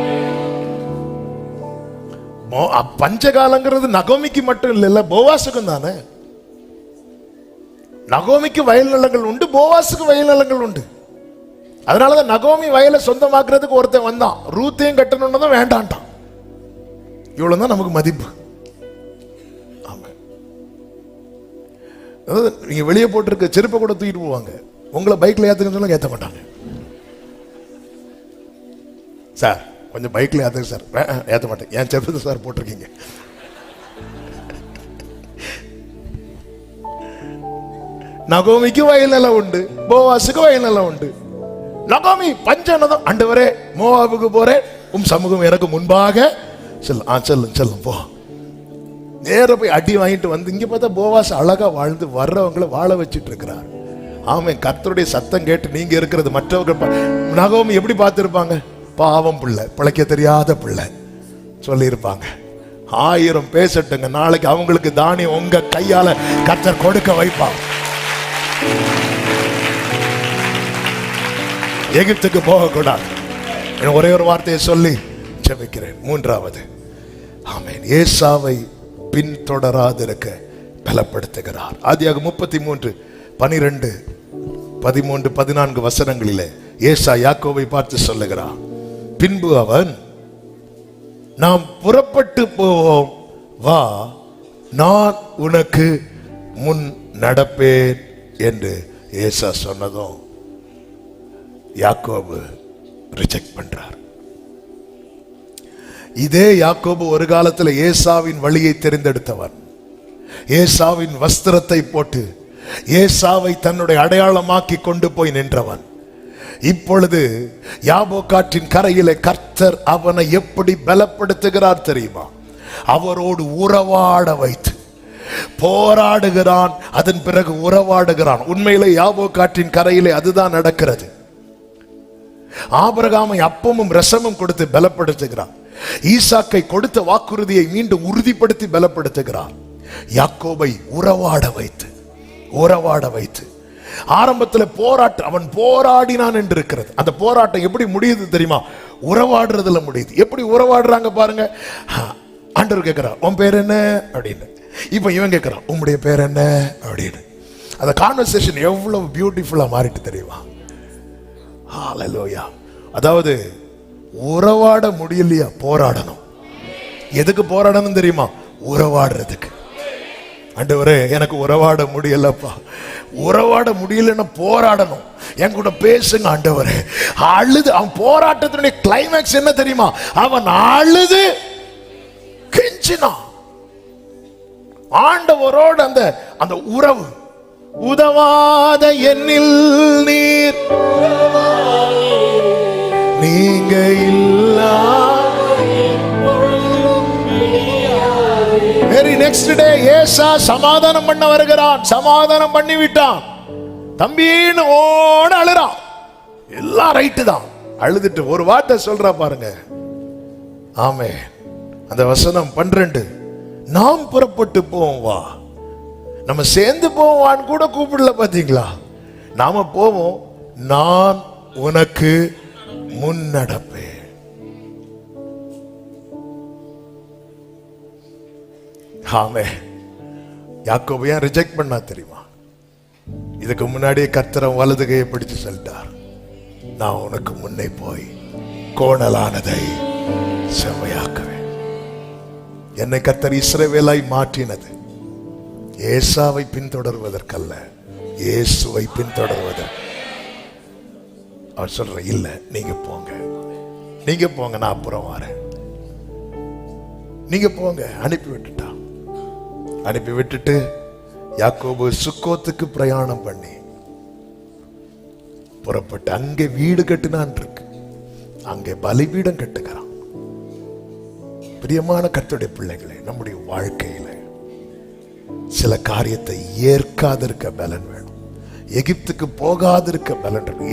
பஞ்சகாலங்கிறது நகோமிக்கு மட்டும் இல்ல, போவாசுக்கும் தானே. நகோமிக்கு வயல் நிலங்கள் உண்டு, போவாசுக்கு வயல் நிலங்கள் உண்டு. அதனாலதான் நகோமி வயலை சொந்தமாக்குறதுக்கு ஒருத்தன் வந்தான், ரூத்தையும் கட்டணும்னு தான் வேண்டான்ட்டான். இவ்வளவுதான் நமக்கு மதிப்பு. நீங்க வெளியே போட்டிருக்க செருப்பை கூட தூக்கிட்டு போவாங்க, உங்களை பைக்ல ஏத்துக்க ஏத்த மாட்டாங்க. சார் கொஞ்சம் பைக்ல ஏத்துங்க சார், ஏத்த மாட்டேன், என் செருப்பு சார் போட்டிருக்கீங்க. நகோமிக்கு வயல் நிலம் உண்டு, போவாசுக்கு வயல் நிலம் உண்டு. நகோமி பஞ்சநதம், ஆண்டவரே மோவாபுக்கு போறேன், சமூகம் எனக்கு முன்பாக செல்லும் போ. நேர போய் அடி வாங்கிட்டு வந்து இங்க பார்த்தா போவாஸ் அழகா வாழ்ந்து வர்றவங்களை வாழ வச்சிட்டு இருக்கிறார். ஆமாம், கர்த்தருடைய சத்தம் கேட்டு நீங்க இருக்கிறது மற்றவர்கள் நகோமி எப்படி பார்த்திருப்பாங்க? பாவம் பிள்ளை, பிழைக்க தெரியாத பிள்ளை சொல்லியிருப்பாங்க. 1000 பேசட்டுங்க, நாளைக்கு அவங்களுக்கு தானியம் உங்க கையால கர்த்தர் கொடுக்க வைப்பாங்க. எகிப்துக்கு போகக்கூடாது. ஒரே ஒரு வார்த்தையை சொல்லி ஜெபிக்கிறேன். 3வது, ஆமென், ஏசாவை பின்தொடராதிருக்க பலப்படுத்துகிறார். ஆதியாகமம் 33:12, 13, 14 வசனங்களிலே ஏசா யாக்கோபை பார்த்து சொல்லுகிறார், பின்பு அவன், நாம் புறப்பட்டு போவோம், வா, நான் உனக்கு முன் நடப்பேன் என்று ஏசா சொன்னதும் யாக்கோபு ரிஜெக்ட் பண்றார். இதே யாக்கோபு ஒரு காலத்தில் ஏசாவின் வழியை தெரிந்தெடுத்தவன், ஏசாவின் வஸ்திரத்தை போட்டு ஏசாவை தன்னுடைய அடையாளமாக்கி கொண்டு போய் நின்றவன். இப்பொழுது யாபோக்காற்றின் கரையிலே கர்த்தர் அவனை எப்படி பலப்படுத்துகிறார் தெரியுமா? அவரோடு உறவாட வைத்து போராடுகிறான், அதன் பிறகு உறவாடுகிறான். உண்மையிலே யாபோக்காற்றின் கரையிலே அதுதான் நடக்கிறது. ஆபிரகாமை அப்பமும் ரசமும் கொடுத்து பலப்படுத்துகிறான். ஈசாக்கை கொடுத்த வாக்குறுதியை மீண்டும் உறுதிப்படுத்தி பலப்படுத்துகிறார். யாக்கோபை உறவாட வைத்து ஆரம்பத்தில் போராட்டம், அவன் போராடினான் என்று இருக்கிறது. அந்த போராட்டம் எப்படி முடியுது தெரியுமா? உறவாடுறதுல முடியுது. எப்படி உறவாடுறாங்க பாருங்க. ஆண்டவர் கேட்கிறார், உன் பேர் என்ன அப்படின்னு. இப்ப இவன் கேட்கிறான், உம்முடைய பேர் என்ன அப்படின்னு. அந்த கான்வர்சேஷன் எவ்வளவு பியூட்டிஃபுல்லா மாறிட்டு தெரியுமா? ஹல்லேலூயா. அதாவது உறவாட முடியலையா, போராடணும். எதுக்கு போராடணும் தெரியுமா? உறவாடுறதுக்கு. ஆண்டவரே எனக்கு உறவாட முடியலப்பா, உறவாட முடியலன்னா போராடணும், என் கூட பேசுங்க ஆண்டவரே. அழுது, அவன் போராட்டத்தினுடைய கிளைமேக்ஸ் என்ன தெரியுமா? அவன் அழுது கெஞ்சினான் ஆண்டவரோடு. அந்த உறவு, உதவாத என்னில் நீர் நீங்க இல்லா. வெரி நெக்ஸ்ட் டே ஏசா சமாதானம் பண்ண வருகிறான். சமாதானம் பண்ணி விட்டான். தம்பின்னு ஓட அழுறான். எல்லாம் ரைட்டு தான். அழுதுட்டு ஒரு வார்த்தை சொல்றா பாருங்க. ஆமே, அந்த வசனம் 12, நாம் புறப்பட்டு போவோம், வா, நம்ம சேர்ந்து போவான்னு கூட கூப்பிடல பாத்தீங்களா? நாம போவோம், நான் உனக்கு முன்னடப்பேன். ஆமே, யாக்கோபு ஏன் ரிஜெக்ட் பண்ணா தெரியுமா? இதுக்கு முன்னாடியே கர்த்தர் வலது கையை பிடிச்சு சொல்லிட்டார், நான் உனக்கு முன்னே போய் கோணலானதை செம்மையாக்குவேன். என்னை கர்த்தர் இஸ்ரவேலாய் மாற்றினது ஏசாவை பின்தொடர்வதற்கல்ல, இயேசுவை பின்தொடர்வதற்கு. அவர் சொல்ற, இல்ல நீங்க போங்க, நான் அப்புறம் வரேன், நீங்க போங்க. அனுப்பி விட்டுட்டு யாக்கோபு சுக்கோத்துக்கு பிரயாணம் பண்ணி புறப்பட்டு அங்கே வீடு கட்டினான் இருக்கு. அங்கே பலிபீடம் கட்டுகிறான். பிரியமான கர்த்தருடைய பிள்ளைகளே, நம்முடைய வாழ்க்கையில சில காரியத்தை ஏற்காதிருக்க பலன் வேணும். எகிப்துக்கு போகாதிருக்க பலன் வேணும்.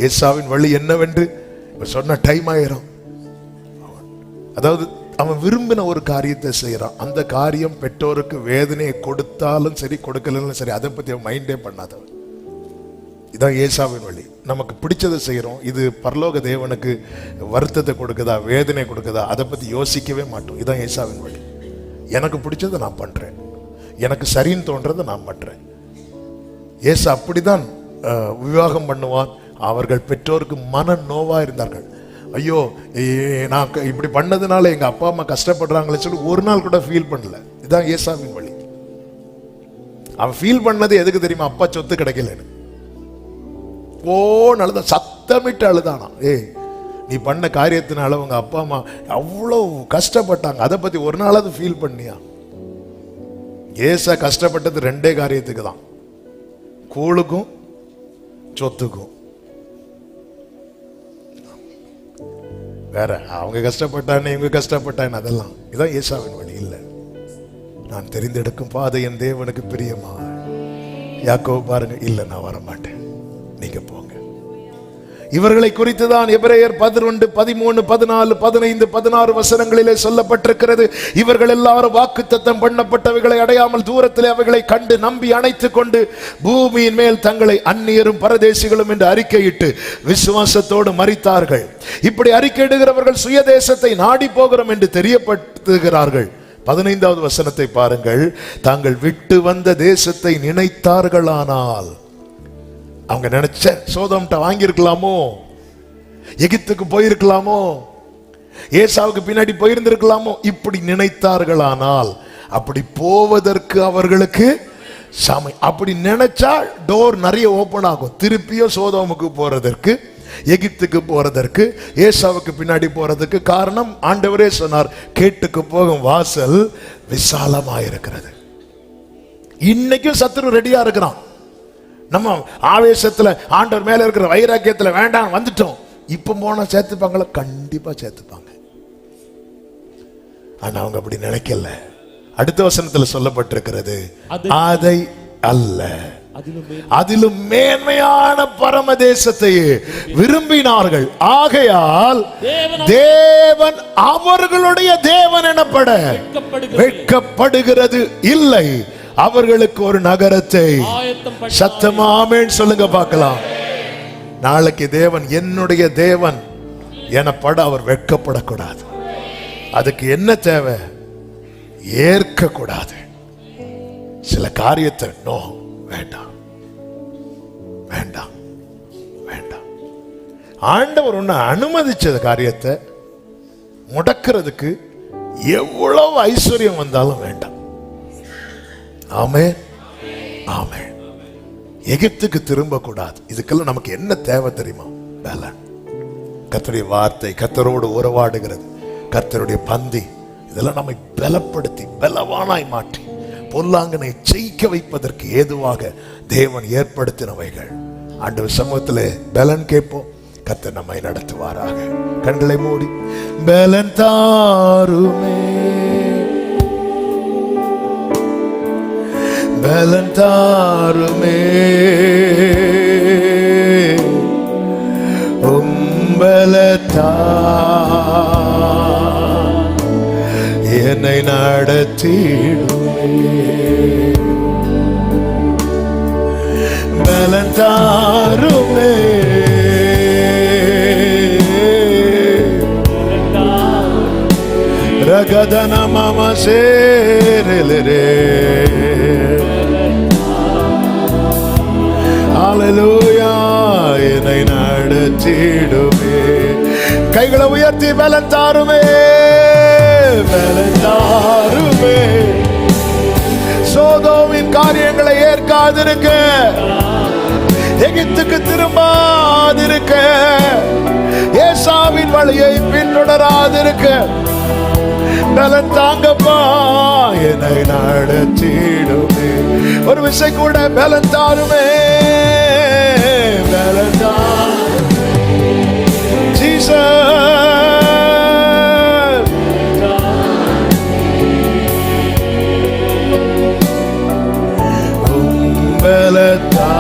ஏசாவின் வழி என்னவென்று சொன்ன டைம் ஆயிரும். அதாவது அவன் விரும்பின ஒரு காரியத்தை செய்யறான். அந்த காரியம் பெற்றோருக்கு வேதனையை கொடுத்தாலும் சரி, கொடுக்கலன்னு சரி, அதை பத்தி அவன் மைண்டே பண்ணாதவன். இதான் ஏசாவின் வழி. நமக்கு பிடிச்சதை செய்யறோம். இது பரலோக தேவனுக்கு வருத்தத்தை கொடுக்குதா, வேதனை கொடுக்குதா, அதை பத்தி யோசிக்கவே மாட்டோம். இதான் ஏசாவின் வழி. எனக்கு பிடிச்சதை நான் பண்றேன், எனக்கு சரின்னு தோன்றதை நான் பண்றேன். ஏசா அப்படிதான் விவாகம் பண்ணுவான். அவர்கள் பெற்றோருக்கு மன நோவா இருந்தார்கள். ஐயோ, நான் இப்படி பண்ணதுனால எங்க அப்பா அம்மா கஷ்டப்படுறாங்களே சொல்லி ஒரு நாள் கூட ஃபீல் பண்ணல. இதுதான் ஏசாவின் வழி. அவன் ஃபீல் பண்ணது எதுக்கு தெரியுமா? அப்பா சொத்து கிடைக்கலன்னு. அழுத, சத்தமிட்டு அழுதானா. நீ பண்ண காரியத்தினால உங்க அப்பா அம்மா அவ்வளவு கஷ்டப்பட்டாங்க, அதை பத்தி ஒரு நாளாவது ஃபீல் பண்ணியா? ஏசா கஷ்டப்பட்டது ரெண்டே காரியத்துக்கு தான், கூழுக்கும் சொத்துக்கும். வேற அவங்க கஷ்டப்பட்டானே இவங்க கஷ்டப்பட்டானே அதெல்லாம். இதான் ஏசாவின் வழி. இல்லை, நான் தெரிந்தெடுக்கும் பாதை என் தேவனுக்கு பிரியமா. யாக்கோபு பாருங்க, இல்லை நான் வர மாட்டேன், நீங்க போங்க. இவர்களை குறித்துதான் எபிரேயர் 11, 13, 14, 15, 16 வசனங்களிலே சொல்லப்பட்டிருக்கிறது. இவர்கள் எல்லாரும் வாக்குத்தத்தம் பண்ணப்பட்டவைகளை அடையாமல் தூரத்திலே அவைகளை கண்டு நம்பி அணைத்துக் கொண்டு பூமியின் மேல் தங்களை அந்நியரும் பரதேசிகளும் என்று அறிக்கையிட்டு விசுவாசத்தோடு மரித்தார்கள். இப்படி அறிக்கையிடுகிறவர்கள் சுயதேசத்தை நாடி போகிறோம் என்று தெரியப்படுத்துகிறார்கள். 15வது வசனத்தை பாருங்கள். தாங்கள் விட்டு வந்த தேசத்தை நினைத்தார்களானால், அவங்க நினைச்ச சோதோம்ட்ட வாங்கியிருக்கலாமோ, எகிப்துக்கு போயிருக்கலாமோ, ஏசாவுக்கு பின்னாடி போயிருந்திருக்கலாமோ, இப்படி நினைத்தார்களானால் அப்படி போவதற்கு அவர்களுக்கு அப்படி நினைச்சா டோர் நிறைய ஓபன் ஆகும். திருப்பியும் சோதோமுக்கு போறதற்கு, எகிப்துக்கு போறதற்கு, ஏசாவுக்கு பின்னாடி போறதுக்கு. காரணம், ஆண்டவரே சொன்னார், கேட்டுக்கு போகும் வாசல் விசாலமாயிருக்கிறது. இன்னைக்கும் சத்துரு ரெடியா இருக்கிறான். நம்ம ஆவேசத்துல ஆண்டவர் மேல இருக்கிற வைராக்கியத்துல வேண்டாம் வந்துட்டோம். இப்ப போனா சேர்த்துப்பாங்களா? கண்டிப்பா சேர்த்துப்பாங்க. ஆனா அவங்க அப்படி நினைக்கல. அடுத்த வசனத்துல சொல்லப்பட்டிருக்கிறது, அதை அல்ல, அதிலும் மேன்மையான பரமதேசத்தையே விரும்பினார்கள். ஆகையால் தேவன் அவர்களுடைய தேவன் எனப்பட வெட்கப்படுகிறது இல்லை. அவர்களுக்கு ஒரு நகரத்தை சத்தமாமேன் சொல்லுங்க பார்க்கலாம். நாளைக்கு தேவன் என்னுடைய தேவன் எனப்பட அவர் வெட்கப்படக்கூடாது. அதுக்கு என்ன தேவை? ஏற்க கூடாது. சில காரியத்தை நோ, வேண்டாம் வேண்டாம் வேண்டாம். ஆண்டவர் ஒன்னு அனுமதிச்ச காரியத்தை முடக்கிறதுக்கு எவ்வளவு ஐஸ்வர்யம் வந்தாலும் வேண்டாம். ஆமென், ஆமென். எகிப்துக்கு திரும்ப கூடாது. இதுக்கெல்லாம் நமக்கு என்ன தேவை தெரியுமா? பலன். கர்த்தருடைய வார்த்தை, கர்த்தரோடு உறவாடுகிறது, கர்த்தருடைய பந்தி, இதெல்லாம் நம்மை பலப்படுத்தி பலவானாய் மாற்றி பொல்லாங்கனை ஜெயிக்க வைப்பதற்கு ஏதுவாக தேவன் ஏற்படுத்தினவைகள். ஆண்டவர் சமூகத்திலே பலன் கேட்போம். கர்த்தர் நம்மை நடத்துவாராக. கண்களை மூடி, பலன் தாருமே, பலன் தாருமே, பலத்தா என்னை நடத்திடுமே, பலன் தாருமே, ரகதன மம சேரலே. ஹல்லேலூயா, என்னை நடத்திடுமே. கைகளை உயர்த்தி பலன் தாருமே, பலன் தாருமே. சோதோமின் காரியங்களை ஏற்காதிருக்க, எகிப்துக்கு திரும்பாதிருக்க, ஏசாவின் வழியை பின்தொடராதிருக்க பலன் தாங்கப்பா, என்னை நடத்திடுமே. ஒரு விசை கூட பலன் தாருமே, பலன் தாருமே. ஜீசஸ் பலத்தா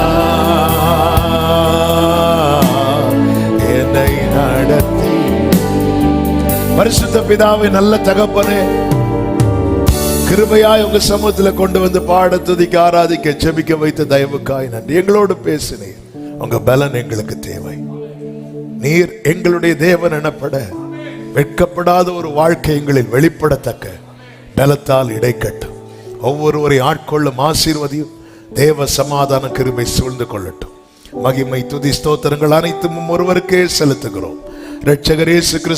என்னை நடத்தி பரிசுத்த பிதாவை, நல்ல தகப்பனே, கிருபையாய் உங்க சமூகத்துல கொண்டு வந்து பாட, துதிக்க, ஆராதிக்க, ஜெபிக்க வைத்த தயவுக்காய் நன்றி. எங்களோடு பேசினீர். உங்க பலன் எங்களுக்கு தேவை. நீர் எங்களுடைய தேவன் எனப்பட வெட்கப்படாத ஒரு வாழ்க்கை எங்களில் வெளிப்படத்தக்க பலத்தால் இடைக்கட்டும். ஒவ்வொருவரை ஆட்கொள்ளும் ஆசீர்வதியும். தேவ சமாதான கிருபை சூழ்ந்து கொள்ளட்டும். மகிமை, துதி, ஸ்தோத்திரங்கள் அனைத்தும் ஒருவருக்கே செலுத்துகிறோம். இரட்சகர் இயேசு கிறிஸ்து